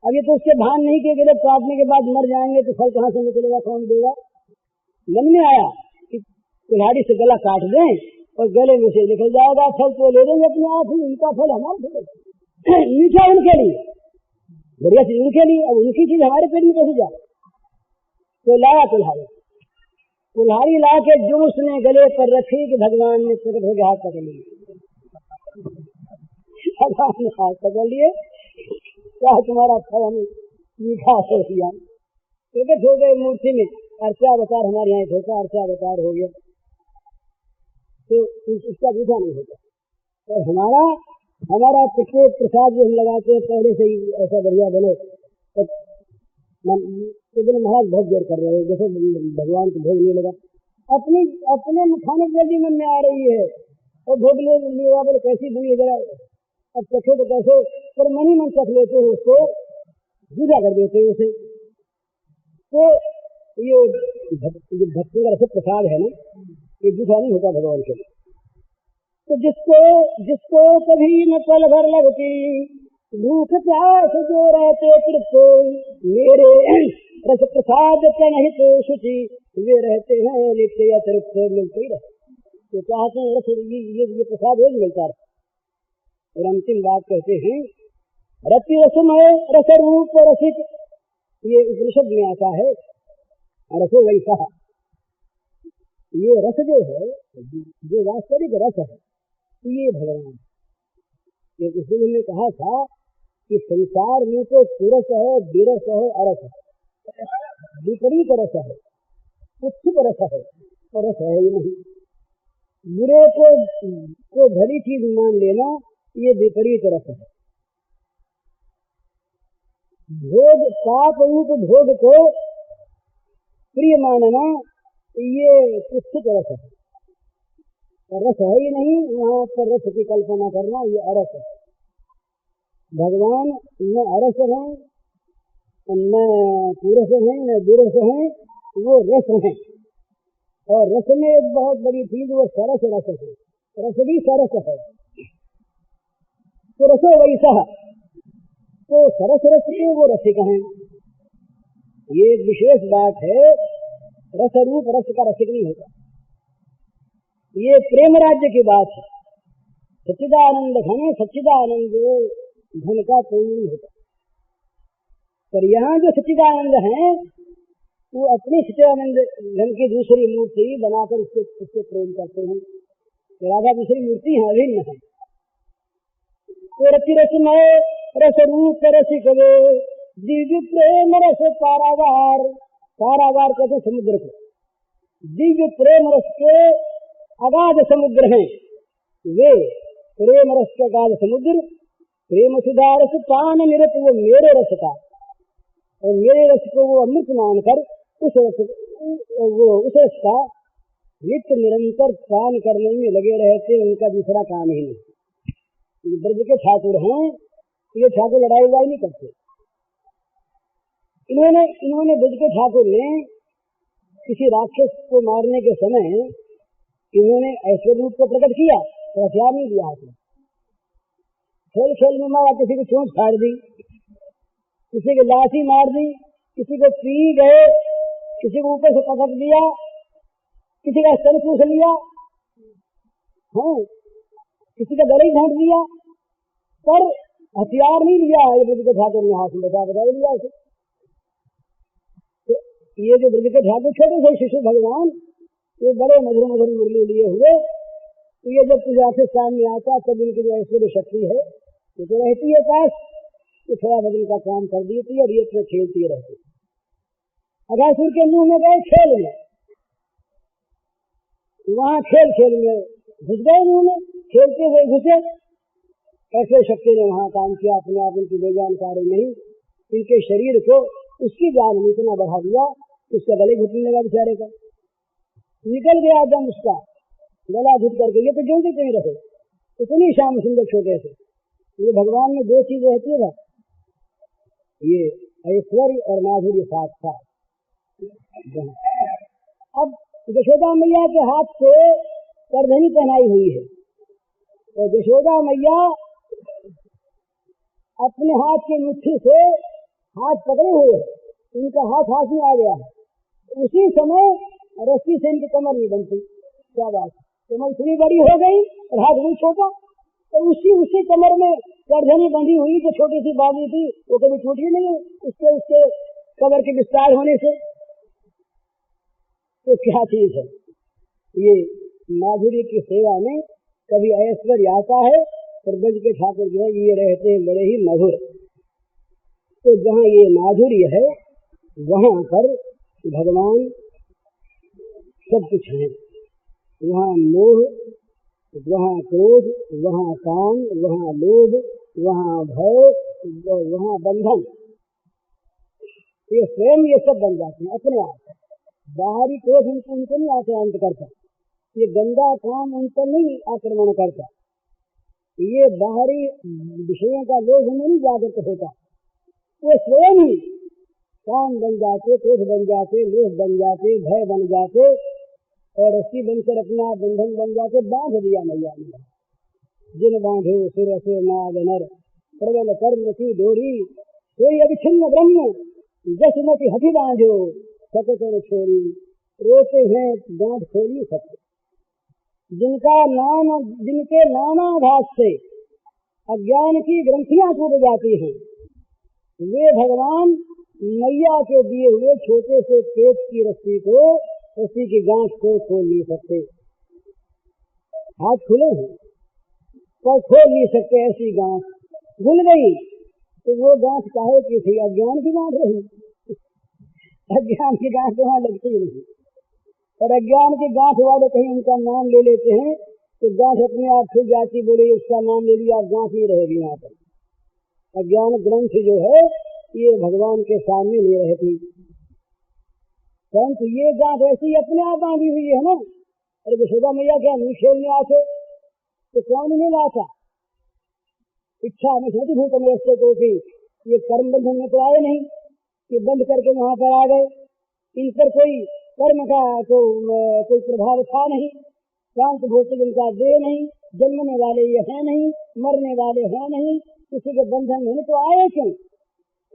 अब ये तो उसके भान नहीं कि गले काटने के बाद मर जाएंगे तो फल कहाँ से निकलेगा, कौन देगा। मन में आया कि कुल्हाड़ी से गला काट दें और गले में से निकल जाएगा फल, तो ले लेंगे अपने आप ही, उनका फल हमारे मीठा उनके लिए, बढ़िया चीज उनके लिए, अब उनकी चीज हमारे पेट में कैसे जाए। तो लाया कुल्हाड़ी, कुल्हाड़ी ला के जो उसने गले पर रखी कि भगवान ने प्रकट हो गया, हाथ पकड़ लिए, भगवान ने हाथ पकड़ लिए, क्या तुम्हारा फल हमें मीठा हो गया, प्रकट हो गए मूर्ति में। अर्चावतार हमारे यहाँ होता, अर्चावतार हो गया तो इसका मीठा नहीं होता। और हमारा प्रत्येक प्रसाद जो हम लगाते हैं पहले से ही ऐसा बढ़िया बने, तो दिन महाराज बहुत देर कर रहे हैं, जैसे भगवान को भोग नहीं लगा, अपने खाने की जल्दी मन में आ रही है, और भोग ले लिया बोले कैसी बनी जरा, अब चखे तो कैसे, पर मन ही मन चख लेते हैं, उसको जुदा कर देते हैं उसे। तो ये भक्ति का रसिक प्रसाद है ना, ये जुदा नहीं होता भगवान के। तो जिसको कभी न पल भर लगती, भूख प्यास जो रहते तृप्त, मेरे रस प्रसाद नहीं तो शुचि, वे रहते हैं नित्य अतृप्त, मिलते ही रहते। तो चाहते हैं रस, ये प्रसाद रोज मिलता है। और अंतिम बात कहते हैं, रति रसमय रस रूप रसिक, ये उपनिषद में आता है, रसो वैसा। ये रस जो है, जो वास्तविक रस है, ये भगवान। ये किसी ने कहा था कि संसार में तो पुरस है, विरस है, अरस है, विपरीत रस है, कुछ रस है, और रस है ही नहीं। बुरे को भली चीज मान लेना, ये विपरीत रस है। भोग, पाप रूप भोग को प्रिय मानना, ये कुछ रस है, रस है ही नहीं। वहां पर रस की कल्पना करना, ये अरस है। भगवान न अरस है, न पुरस है, न दुरस है, वो रस है। और रस में एक बहुत बड़ी चीज, वो सरस रस है, रस भी सरस है। तो रसो वैसा, तो सरस रस के वो रसिक हैं। ये एक विशेष बात है, रस रूप रस का रसिक नहीं होता। ये प्रेम राज्य की बात है। सच्चिदानंद घन, सच्चिदानंद धन का कोई नहीं होता। पर यहाँ जो सच्चिदानंद है, वो अपनी सच्चिदानंद धन की दूसरी मूर्ति बनाकर उससे प्रेम करते हैं। राधा दूसरी मूर्ति है, अभिन्न है। तो रति रसमय रस रूप रसिक वे, दिव्य प्रेम रस पारावार। पारावार कहते समुद्र को। दिव्य प्रेम रस के अगाध समुद्र हैं वे। प्रेम रस के अगाध समुद्र, प्रेम सुधा रस पान निरत, वो मेरे रस का, और मेरे रस को वो अमृत मानकर उस रस का नित्य निरंतर पान करने में लगे रहते। उनका दूसरा काम ही नहीं। ब्रज के ठाकुर हैं, ये ठाकुर लड़ाई वड़ाई नहीं करते। इन्होंने ब्रज के ठाकुर ने किसी राक्षस को मारने के समय इन्होंने ऐश्वर्य रूप को प्रकट किया, तो हथियार नहीं दिया हाथ में। खेल खेल में मारा, किसी को चोंच फाड़ दी, किसी को लाठी मार दी, किसी को पी गए, किसी को ऊपर से पटक दिया, किसी का स्तन चूस लिया, हाँ, किसी का गले घोंट दिया, पर हथियार नहीं लिया है ब्रज के ठाकुर ने हाथ में। बता दिया उसे। तो ये जो ब्रज के ठाकुर छोटे से शिशु भगवान, ये बड़े मधुर मधुर मुरली लिए हुए, तो ये जब तुझे ऑफिस सामने आता, तब इनकी जो ऐश्वर्य शक्ति है ये तो रहती है पास, तो थोड़ा भजन का काम कर देती है और ये तो खेलती रहती है। अगासुर के मुंह में गए खेल में, वहां खेल खेल में घुस गए, मुंह में खेलते हुए घुसे। ऐसे शक्ति ने वहां काम किया, अपने आप इनकी बेजानकारी नहीं, इनके शरीर को उसकी जान में इतना बढ़ा दिया, उसका गले घुटने लगा बेचारे का, निकल गया दम उसका, गला घुट करके। ये तो ज्यों कहीं रहे, इतनी श्याम सुंदर छोटे से। ये भगवान में दो चीज रहती है ना, ये ऐश्वर्य और माधुर्य साथ साथ। अब यशोदा मैया के हाथ से करधनी पहनाई हुई है, और यशोदा मैया अपने हाथ की मुट्ठी से हाथ पकड़े हुए, उनका हाथ में आ गया है। उसी समय रस्सी से इनकी कमर नहीं बनती। क्या बात है, कमर इतनी बड़ी हो गई और हाथ नहीं छोटा, तो उसी कमर में करधनी बंधी हुई जो छोटी सी बाबू थी, वो कभी टूटी नहीं उसके कमर के विस्तार होने से। तो क्या चीज है ये, माधुर्य की सेवा में कभी ऐश्वर्य आता है, और ब्रज के ठाकुर जो है ये रहते हैं बड़े ही मधुर। तो जहाँ ये माधुर्य है, वहां पर भगवान सब कुछ है। वहाँ मोह, वहाँ क्रोध, वहाँ काम, वहाँ लोभ, वहाँ भय, वहाँ बंधन, ये स्वयं ये सब बन जाते हैं अपने आप। बाहरी क्रोध उनको नहीं आक्रांत करता, ये गंदा काम उन पर नहीं आक्रमण करता, ये बाहरी विषयों का लोभ नहीं जागृत होता, वो स्वयं ही काम बन जाते, क्रोध बन जाते, लोभ बन जाते, भय बन जाते, और रस्सी बनकर अपना बंधन बन जाते। बांध दिया मैया ने, जिन बांधो सुर से नाग नर, प्रबल कर्म की डोरी, कोई अभिछिन्न ब्रह्म जसमति हथि बांधो, सकचर छोरी, रोते हैं गांठ खोली सत्य। जिनके नानाभास से अज्ञान की ग्रंथियां टूट जाती हैं, वे भगवान मैया के दिए हुए छोटे से पेट की रस्सी को, रस्सी की गांठ को खोल नहीं सकते। हाथ खुले हैं पर खोल नहीं सकते, ऐसी गांठ भूल गई तो वो गांठ काहे की थी? अज्ञान की गांठ रही। अज्ञान की गांठ वहां लगती नहीं, और अज्ञान की गांठ वाले कहीं उनका नाम ले लेते हैं तो गांठ अपने आप खुल जाती, बोले उसका नाम ले लिया, गांठ नहीं रहेगी वहां पर। अज्ञान ग्रंथ जो है ये भगवान के सामने नहीं रहती, परंतु ये गांठ ऐसी अपने आप बांधी हुई है ना। अरे यशोदा मैया क्या नहीं खेलने आते तो कौन नहीं लाता? इच्छा में छोटी भूत में ऐसे को कि ये कर्म बंधन में तो आए नहीं, ये बंद करके वहां पर आ गए, इन पर कोई कर्म का तो कोई प्रभाव था नहीं, शांत भौतिक इनका देह नहीं, जन्मने वाले ये है नहीं, मरने वाले है नहीं, किसी के बंधन में तो आए क्यों?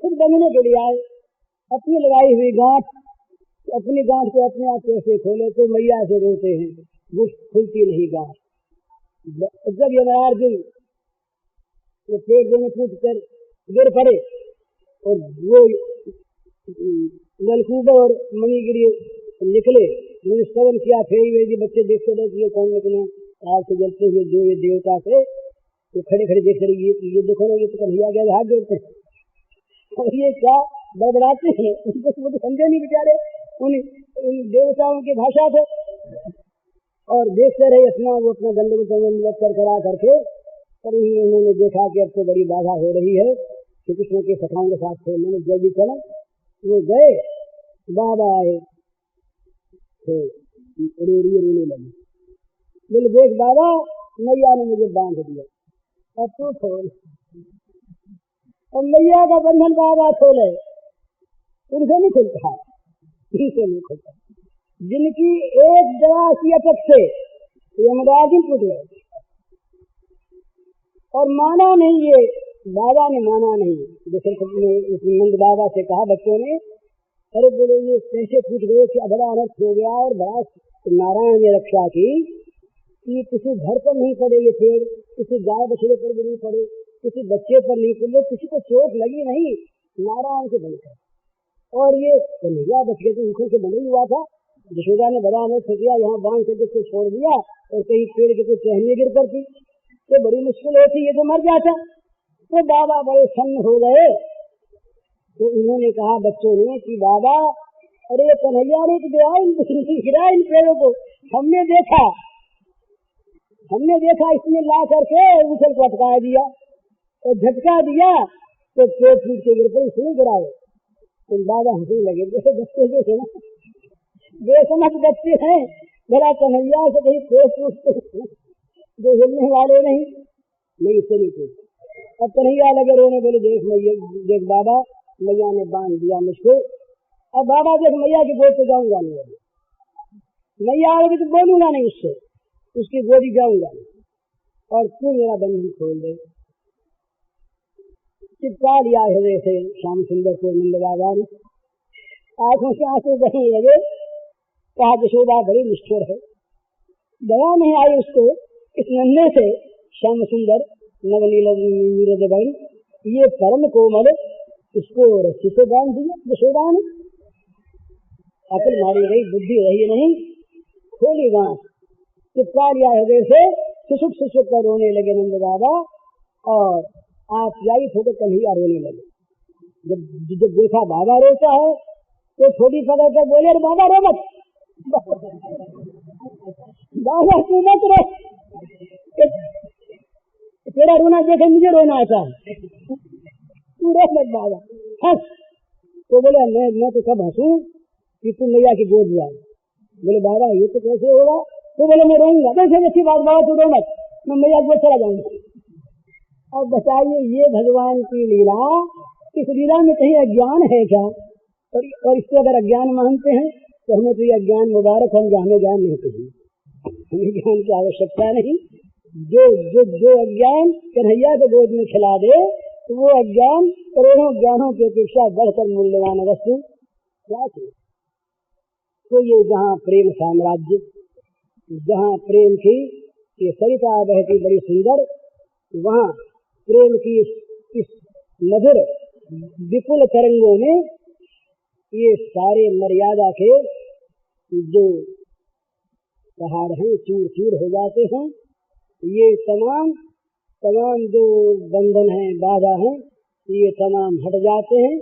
खुद बनने के लिए आए। अपनी लगाई हुई गांठ, अपनी गांठ को अपने आप कैसे खोले? तो मैया से रोते हैं, वो खुलती नहीं गांठ। जब यमराज वो पेट में फूट कर गिर पड़े और वो नलकूब और मणिगिरी निकले, मैंने श्रवण किया, फेरी वेदी बच्चे देखते रहे कि ये कौन निकले आग से जलते हुए, जो ये देवता थे तो खड़े खड़े देख रहे, ये देखो ना, ये तो कन्हैया गया, हाथ जोड़ते हैं और ये क्या बड़बड़ाते हैं, उनको तो समझे नहीं बेचारे, उन देवताओं की भाषा थे। और देखते रहे अपना वो अपना दंडवत कर करा करके, और उन्होंने देखा कि अब तो बड़ी बाधा हो रही है, श्री कृष्ण के सखाओं के साथ थे, उन्होंने जल्दी चला, वो गए, बाबा आए तो रोने लगे, बोले देख बाबा, मैया ने मुझे बांध दिया, अब तू खोल। और मैया का बंधन बाबा खोले, उनसे नहीं खुलता, उनसे नहीं खुलता। जिनकी एक जरा सी अटक से यमराज टूट गए, और माना नहीं, ये बाबा ने माना नहीं। जैसे नंद बाबा से कहा बच्चों ने, अरे बोले ये कैसे फूट गए कि बड़ा अनर्थ हो गया, और बड़ा नारायण ने रक्षा की कि किसी घर पर नहीं पड़े ये पेड़, किसी गाय बछड़े पर भी नहीं पड़े, किसी बच्चे पर नहीं पड़े, किसी को चोट लगी नहीं, नारायण से बनकर। और ये कन्हैया बच गए, तो उनको से बना ही हुआ था। यशोदा ने बड़ा अनर्थ किया, यहाँ बांध करके छोड़ दिया, और कहीं पेड़ के कुछ टहनियां गिर पड़ती तो बड़ी मुश्किल होती, ये तो मर जाता। तो बाबा बड़े सन्न हो गए, तो उन्होंने कहा बच्चों ने कि बाबा, अरे कन्हैया ने तो गिरा इन पेड़ों को, हमने देखा इसने ला करके उछल को अटका दिया और झटका दिया तो पेड़ फूट के गिर पर इसने गिराए। तो बाबा हंसने लगे, जैसे बच्चे जो थे ना, बेसमझ बच्चे हैं, बड़ा कन्हैया से कहीं पेड़ फूटते जो हिलने वाले नहीं, इससे नहीं पूछते। अब कन्हैया लगे रोने, बोले देख बाबा, मैया ने बांध दिया मुझको, अब बाबा देख मैया की गोद पे जाऊंगा नहीं, मैया आएगी तो बोलूंगा नहीं उससे, उसकी गोदी जाऊंगा नहीं, और तू मेरा बंधन खोल दे। चिपका लिया हृदय से श्याम सुंदर को नंद बाबा ने, आंखों से आंसू बहने लगे। कहा यशोदा बड़ी निष्ठुर है, दया नहीं आई उसको, इस नन्हे से श्याम सुंदर नवनील बन, ये परम कोमल, इसको रस्सी से बांध दिया यशोदा ने। अकल मारी गई, बुद्धि रही नहीं, खोली गांठ, चिपका लिया हृदय से, सुसुक कर रोने लगे नंद बाबा, और आप याई थोड़े कन्हैया रोने लगे। जब देखा बाबा रोता है तो थोड़ी पकड़ कर बोले, अरे बाबा रो मत, बाबा तू मत रो, तेरा रोना देखे मुझे रोना आता है, तू रो मत बाबा, हंस। तो बोले मैं तो कब हंसू कि तुम मैया की गोद जाए। बोले बाबा ये तो कैसे होगा? तो बोले मैं रोऊंगा। कैसे अच्छी बात बाबा, तू रो मत, मैं मैया की गोद चला जाऊंगा। अब बताइए, ये भगवान की लीला, इस लीला में कहीं अज्ञान है क्या? और इसको अगर अज्ञान मानते हैं तो हमें तो ये अज्ञान मुबारक, हम हमें ज्ञान नहीं चाहिए, हमें ज्ञान की आवश्यकता नहीं। जो अज्ञान कन्हैया के गोद में खिला दे तो वो अज्ञान करोड़ों ज्ञानों की अपेक्षा बढ़कर मूल्यवान वस्तु क्या थी। तो ये जहाँ प्रेम साम्राज्य, जहाँ प्रेम की ये सरिता बहती बड़ी सुंदर, वहाँ प्रेम की इस मधुर विपुल तरंगों में ये सारे मर्यादा के जो पहाड़ हैं चूर चूर हो जाते हैं। ये तमाम जो बंधन हैं, बाधा हैं, ये तमाम हट जाते हैं,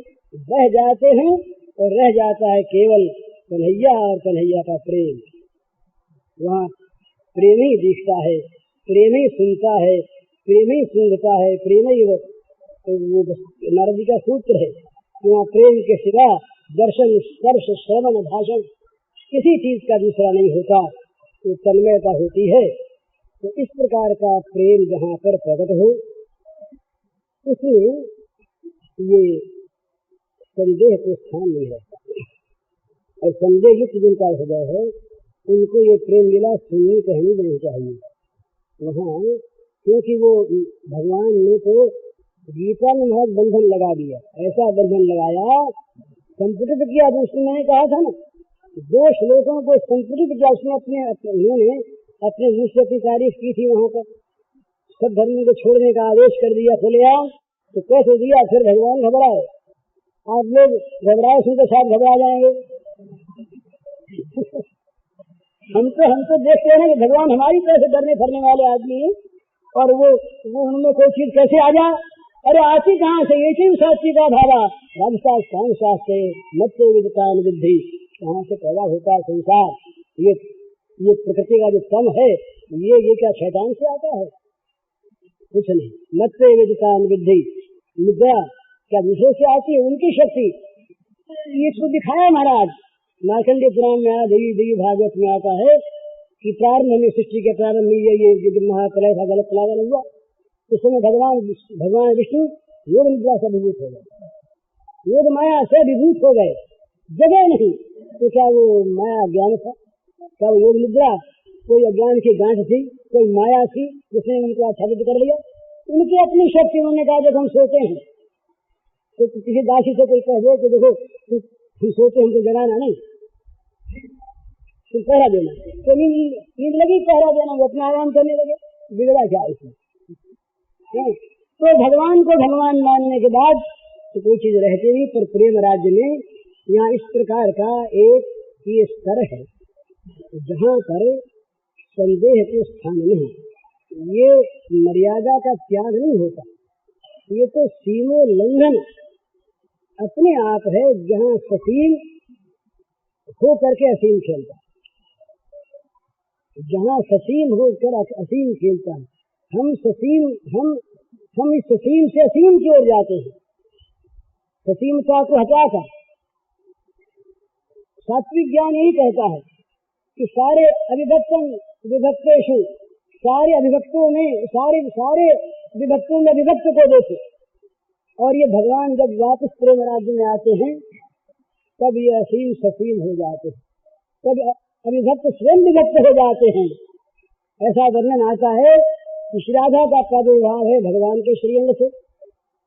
बह जाते हैं और रह जाता है केवल कन्हैया और कन्हैया का प्रेम। वहाँ प्रेम ही दिखता है, प्रेम ही सुनता है, प्रेम ही सूंघता है, प्रेम ही वो नारद जी का सूत्र है। वहाँ प्रेम के सिवा दर्शन, स्पर्श, श्रवण, भाषण किसी चीज का दूसरा नहीं होता, तो तन्मयता होती है। तो इस प्रकार का प्रेम जहाँ पर प्रकट हो, उसमें ये संदेह को स्थान नहीं रहता। और संदेह युक्त जिनका हृदय है, उनको ये प्रेम लीला सुननी कहनी नहीं चाहिए वहाँ, क्योंकि वो भगवान ने तो गीता में बहुत बंधन लगा दिया, ऐसा बंधन लगाया, संपुटित किया। दूसरे मैंने कहा था ना, 2 श्लोकों को संपुटित किया उसने, उन्होंने अपने मुँह से अपनी तारीफ की थी। वहाँ पर सब धर्म को छोड़ने का आदेश कर दिया खुलेआम, तो कैसे दिया? फिर भगवान घबराए। आप लोग घबराए उनके साथ घबरा जाएंगे। हम तो देखते हैं कि भगवान हमारी तरह से डरने फरने वाले आदमी हैं, और वो उनमें कोई चीज कैसे आ जाए? अरे आती कहाँ से? ये चीज साक्षी का भावा राजशास्त्र शास्त्र मत विदता विद्धि, कहाँ से पैदा होता है संसार? ये प्रकृति का जो तम है, ये क्या शैतान से आता है? कुछ नहीं। मत विदता विद्धि, विद्या क्या दूसरे से आती है? उनकी शक्ति। ये तो दिखाया महाराज मार्कंडेय पुराण में आया, देवी भागवत में आता है कि प्रारंभ में, सृष्टि के प्रारंभ में ये महाप्रलय था, गलत प्लावन हुआ, उस समय भगवान विष्णु योग निद्रा से विभूत हो गए, योग माया से विभूत हो गए, जगह नहीं। तो क्या वो माया ज्ञान था? क्या वो योग निद्रा कोई अज्ञान की गांठ थी, कोई माया थी जिसने उनको आच्छादित कर लिया? उनकी अपनी शक्ति। उन्होंने कहा जब हम सोते हैं तो किसी दासी से कोई कह दो कि देखो तुम सोते हैं तो जगाना नहीं, तुम पहरा देना, तो नींद लगी पहरा देना, वो अपना आराम करने लगे, बिगड़ा क्या इसमें? तो भगवान को भगवान मानने के बाद तो कोई चीज रहती नहीं। पर प्रेम राज्य में यहाँ इस प्रकार का एक ये स्तर है जहाँ पर संदेह को स्थान नहीं, ये मर्यादा का त्याग नहीं होता, ये तो सीमोल्लंघन अपने आप है। जहाँ ससीम हो करके असीम खेलता, जहाँ ससीम होकर असीम खेलता है, हम इस ससीम से असीम की ओर जाते हैं। ससीमता को हटाकर सात्विक ज्ञान यही कहता है कि सारे अविभक्तम विभक्तेषु, सारे अभिभक्तों में, सारे विभक्तों में विभक्त को देखो। और ये भगवान जब वापस प्रेम राज्य में आते हैं तब ये असीम ससीम हो जाते हैं, तब अविभक्त स्वयं विभक्त हो जाते हैं। ऐसा वर्णन आता है कि श्री राधा का प्रादुर्भाव है भगवान के श्रीअंग से,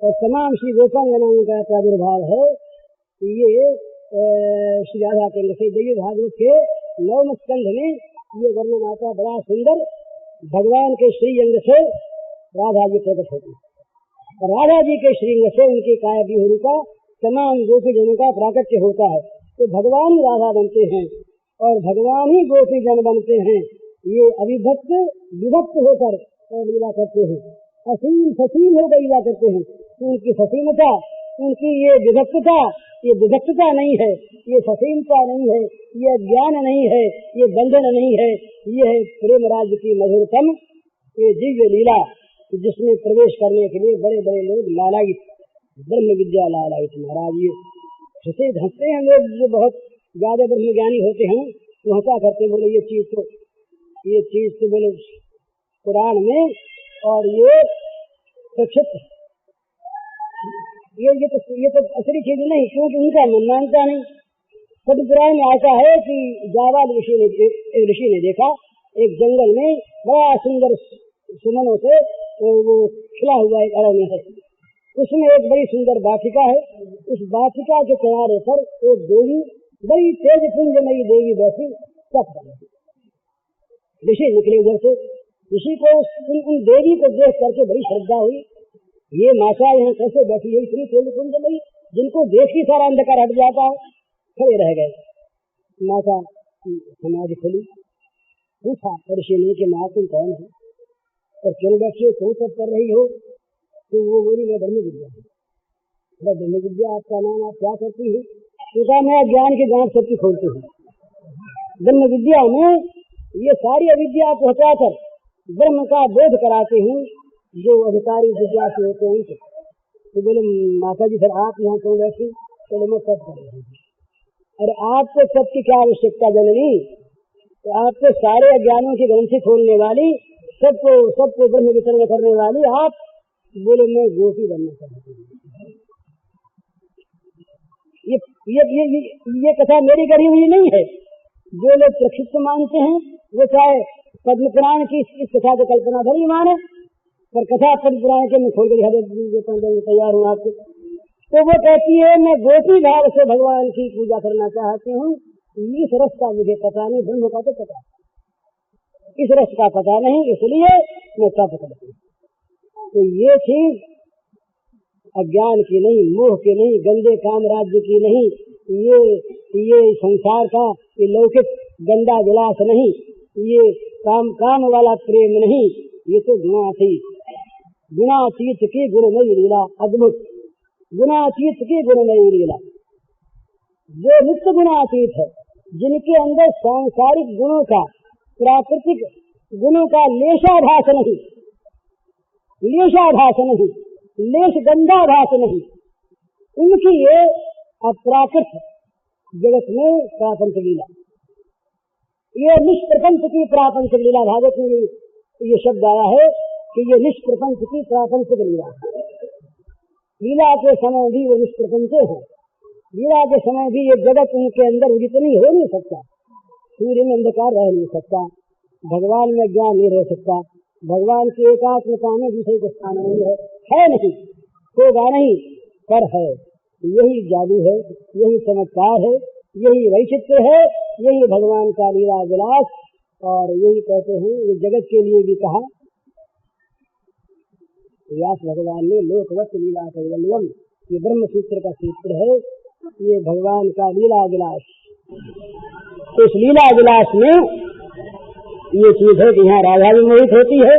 और तमाम श्री गोपांगनाओं का प्रादुर्भाव है ये श्री राधा के अंग से। देवी भागवत के 9वें स्कंध में ये वर्णन आता, बड़ा सुंदर। भगवान के श्रीअंग से राधा जी प्रकट होती है, और राधा जी के श्रीअंग से उनके काया विहूर का तमाम गोपीजनों का प्राकट्य होता है। तो भगवान राधा बनते हैं और भगवान ही गोपीजन बनते हैं। ये अविभक्त विभक्त होकर लीला करते हैं, असीम ससीम होकर लीला करते हैं। उनकी ससीमता, उनकी ये विभक्तता नहीं है, ये ससीमता नहीं है, ये ज्ञान नहीं है, ये बंधन नहीं है, ये है प्रेम राज्य की मधुरतम ये दिव्य लीला, जिसमें प्रवेश करने के लिए बड़े बड़े लोग लालायित, ब्रह्म विद्या लालायित। महाराज ये हंसते हैं लोग जो बहुत ज्यादा ब्रह्म ज्ञानी होते हैं, वो हंसा करते, बोले ये चीज तो बोले पुराण में, और ये प्रक्षिप्त, ये तो असली चीज नहीं, क्योंकि उनका मन मानता नहीं। सब पुराण में आता है कि जावाल ऋषि ने देखा एक जंगल में बड़ा सुंदर सुमनों से वो खिला हुआ एक अरण्य है, उसमें एक बड़ी सुंदर वाटिका है। उस वाटिका के किनारे पर एक देवी, बड़ी तेज पुंजमयी देवी बैठी तप कर रही। ऋषि निकले उधर से, ऋषि को उन देवी को देख करके बड़ी श्रद्धा हुई, ये माता यहाँ कैसे बैठी है इतनी तेज पुंजमयी, जिनको देख ही सारा अंधकार हट जाता है। खड़े रह गए। माता समाधि खुली, पूछा ऋषि कि माँ तुम कौन हो और क्यों बैठे क्यों सब कर रही हो? तो वो बोली मैं ब्रह्म विद्या हूँ। ब्रह्म विद्या आपका नाम, आप क्या करती हो? तो कहा मैं ज्ञान की गांठ सबकी खोलती हूँ। ब्रह्म विद्या में ये सारी अविद्या को हटाकर ब्रह्म का बोध कराते हूँ जो अधिकारी विद्या से होते हैं उनसे। तो बोले माता जी फिर आप यहाँ क्यों बैठी? चलो मैं सब कर रही हूँ। अरे आपको सबकी क्या आवश्यकता जननी? तो आपको सारे अज्ञानों की ग्रंथि खोलने वाली, सबको ब्रह्म वितरण करने वाली आप। बोले मैं गोपी बनना चाहती हूँ। ये कथा मेरी गढ़ी हुई नहीं है। जो लोग प्रक्षिप्त मानते हैं वो चाहे पद्म पुराण की इस कथा को कल्पना भरी माने, पर कथा पद्म पुराण के मैं खोल कर तैयार हूँ आपको। तो वो कहती है मैं गोपी भाव से भगवान की पूजा करना चाहती हूँ। इस रस का मुझे पता नहीं, ब्रह्म का तो पता, इस रस का पता नहीं, इसलिए मैं तप करती हूँ। तो ये चीज अज्ञान की नहीं, मोह की नहीं, गंदे काम राज्य की नहीं, ये संसार का ये लौकिक गंदा विलास नहीं, ये काम वाला प्रेम नहीं, ये तो गुणातीत की गुणमयी लीला, अद्भुत गुणातीत की गुणमयी लीला। जो नित्य गुणातीत है, जिनके अंदर सांसारिक गुणों का, प्राकृतिक गुणों का लेशाभास नहीं, लेश गंधाभास नहीं, उनकी ये अप्राकृत जगत में प्रापंच लीला, ये निष्प्रपंच की प्रापंच लीला। भागवत में ये शब्द आया है कि ये निष्प्रपंच की प्रापंच लीला। लीला के समय भी वो निष्प्रपंच है, लीला के समय भी ये जगत उनके अंदर उदित नहीं हो नहीं सकता। सूर्य में अंधकार रह नहीं सकता, भगवान में ज्ञान नहीं रह सकता, भगवान की एकात्मता में दूसरे को स्थान नहीं है नहीं, होगा नहीं, पर है। यही जादू है, यही चमत्कार है, यही वैचित्र है, यही भगवान का लीला विलास। और यही कहते हैं, ये जगत के लिए भी कहा व्यास भगवान ने लोकवत लीला कैवल्यम, ये ब्रह्म सूत्र का सूत्र है, ये भगवान का लीला विलास। तो इस लीला विलास में ये चीज है कि यहाँ राधा भी मोहित होती है,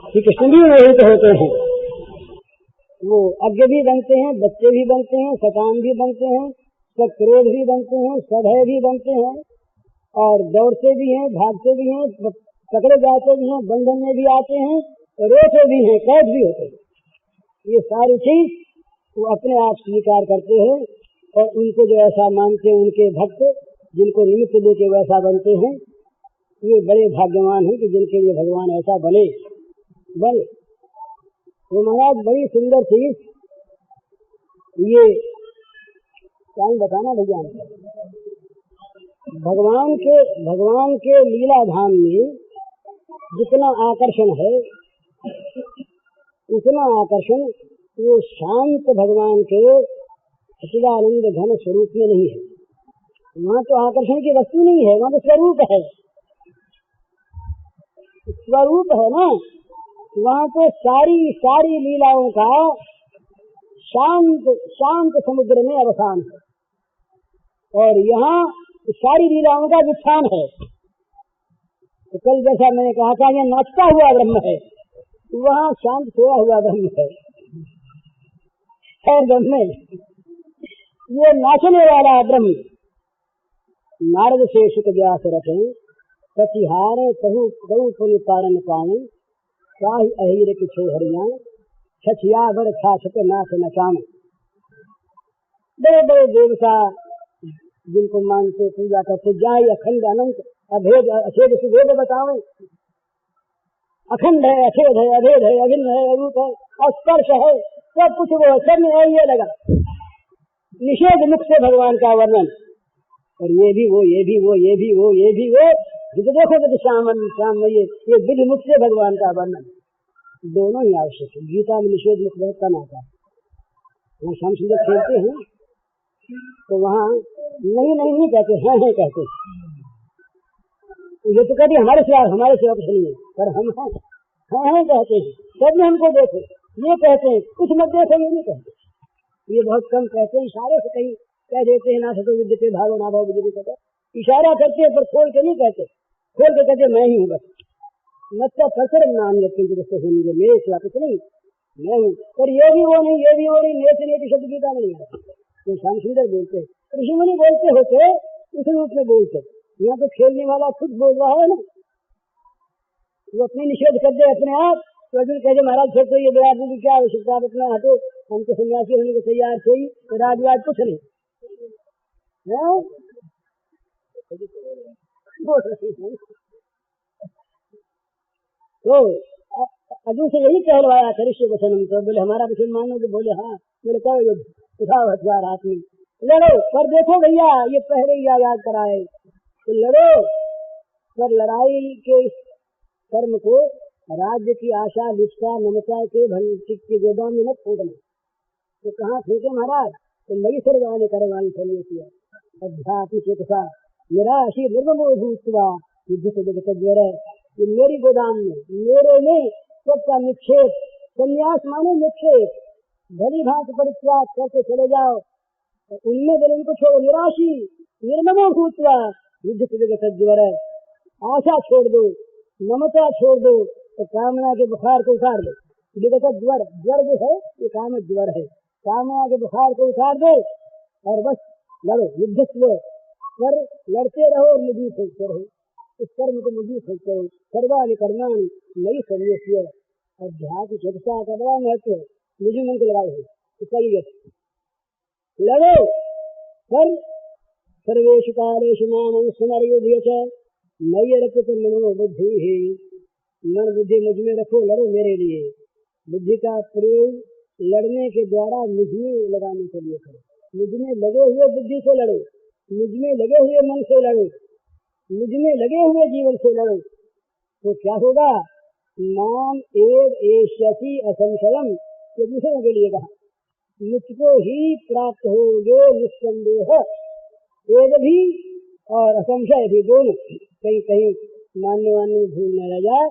श्री कृष्ण भी मोहित होते हैं, वो अज्ञ भी बनते हैं, बच्चे भी बनते हैं, शतान भी बनते हैं, सक्रोध भी बनते हैं, सभय भी बनते हैं, और दौड़ते भी हैं, भागते भी हैं, पकड़े जाते भी हैं, बंधन में भी आते हैं, रोते भी हैं, कैद भी होते हैं। ये सारी चीज वो अपने आप स्वीकार करते हैं, और उनको जो ऐसा मानते हैं, उनके भक्त जिनको निमित्त लेके वैसा बनते हैं, ये बड़े भाग्यवान हैं कि जिनके लिए भगवान ऐसा बने। वो महाराज बड़ी सुंदर चीज ये क्या बताना भैया, भगवान के लीला धाम में जितना आकर्षण है, उतना आकर्षण वो शांत भगवान के सच्चिदानंद घन स्वरूप में नहीं है। वहाँ तो आकर्षण की वस्तु नहीं है, वहाँ तो स्वरूप है, स्वरूप है ना। वहाँ तो सारी लीलाओं का शांत समुद्र में अवसान है, और यहाँ सारी लीलाओं का विच्छान है। तो कल जैसा मैंने कहा था, ये नाचता हुआ ब्रह्म है, वहाँ शांत सोया हुआ ब्रह्म है। और ब्रह्म ये नाचने वाला ब्रह्म, नारद से सुख व्यास रखे, प्रतिहारे कहू पुनि कारण पावे, साहि अहिर किछो हरिया, छछिया बर छाछत नाच नचाम। बड़े बड़े देवता जिनको मानते पूजा करते, जाहि अखंड अनंत अभेद अछेद सुभेद बतावे। अखंड है, अछेद है, अभेद है, अभिन्न है, अरूप है, स्पर्श है, सब कुछ वो सब में है। ये लगा निषेध मुख से भगवान का वर्णन, और ये भी वो, ये भी वो, ये भी वो, ये भी वो, जिसे देखो तो श्याम में ये विधि मुख से भगवान का वर्णन, दोनों ही आवश्यक है। गीता में निषेध मुख बहुत कम आता है। वहाँ श्याम सुंदर खेलते हैं तो वहाँ नहीं कहते हैं कहते। ये तो कहते हमारे सिवा कुछ नहीं है, पर हम हैं कहते हैं। सब में हमको देखो, ये कहते हैं, कुछ मत देखो, ये नहीं कहते। ये बहुत कम कहते हैं, इशारे से कहीं कह देते हैं ना सतो विद्यते भावो ना भाव विद्यते सतो, इशारा करते हैं पर खोल के नहीं कहते, खोल के कहते मैं ही हूँ बस। मतलब फसर नाम यज्ञ जैसे होंगे मेरे सिवा कुछ नहीं, मैं हूँ। पर ये भी वो नहीं, ये भी वो नहीं, नेत नेत शब्द गीता में नहीं आता। तो श्याम सुंदर बोलते हैं, ऋषि मुनि बोलते होते उस रूप में बोलते। यहाँ तो खेलने वाला खुद बोल रहा है ना, वो अपने निषेध कर दे अपने आप। तो अर्जुन कहे महाराज फिर तो ये विराट की क्या आवश्यकता, आप अपना हटो, हम तो सन्यासी होने को तैयार थे ही, तो राजवाज कुछ नहीं है। तो अर्जुन से यही कहलवाया करिष्य वचनम, तो बोले हमारा वचन मानोगे? बोले हाँ। बोले कहो युद्ध, उठाओ हथियार हाथ में, लड़ो। पर देखो भैया ये पहले ही याद कराए, तो लड़ो, पर लड़ाई के कर्म को राज्य की आशा निष्ठा ममता के भंग के गोदाम में मत फेंकना। तो कहाँ फेंके महाराज? तो मई सर्वाने करवान चलिए किया अध्यात्म चेतसा निराशी निर्ममो भूतवा युद्ध से जगत ज्वर, ये मेरी गोदाम में, मेरे में सबका निक्षेप, संन्यास माने निक्षेप, भली भांति परित्याग करके चले जाओ, उनमें बोले उनको छोड़ो। निराशी निर्ममो भूतवा युद्ध से जगत ज्वर, आशा छोड़ दो, ममता छोड़ दो, तो कामना के बुखार को उतार दो। विगत ज्वर, ज्वर जो है ये काम ज्वर है, कामना के बुखार को उतार दो और बस लड़ो। युद्धस्व पर लड़ते रहो और मुझे फेंकते रहो, इस कर्म को मुझे फेंकते रहो। सर्वाणि कर्माणि मयि सन्न्यस्य, अध्यात्म चेतसा का बड़ा महत्व है, मुझे मन को लगाए हो इसका ये लड़ो। पर सर्वेषु कालेषु मां स्मरयुध्य च मयि अर्पित मनो बुद्धि, मन बुद्धि मुझ में रखो, लड़ो मेरे लिए। बुद्धि का प्रयोग लड़ने के द्वारा मुझ में लगाने के लिए करो, मुझ में लगे हुए बुद्धि से लड़ो, मुझ में लगे हुए मन से लड़ो, मुझ में लगे हुए जीवन से लड़ो। तो क्या होगा? नाम एव एष्यसि असंशयम, ये दूसरों के लिए कहा, मुझको ही प्राप्त होगे निस्संदेह। एव भी और असंशय भी दोनों, कहीं कहीं मानने वाले भूल न रह जाए।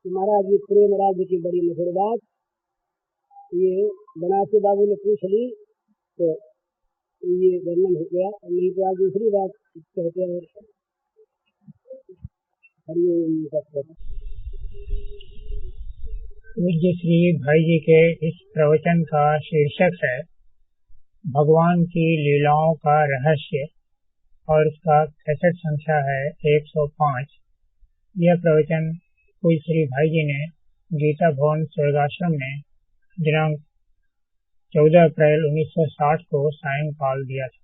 महाराज जी प्रेम राज्य की बड़ी मधुर बात ये बनारसी बाबू ने पूछ ली तो ये वर्णन हो गया, नहीं तो आज दूसरी बात कहते हैं। हरिओम। पूज्य श्री भाई जी के इस प्रवचन का शीर्षक है भगवान की लीलाओं का रहस्य और उसका कैसेट संख्या है 105। यह प्रवचन पूज्य श्री भाई जी ने गीता भवन स्वर्गाश्रम में दिनांक 14 अप्रैल 1960 को सायंकाल दिया था।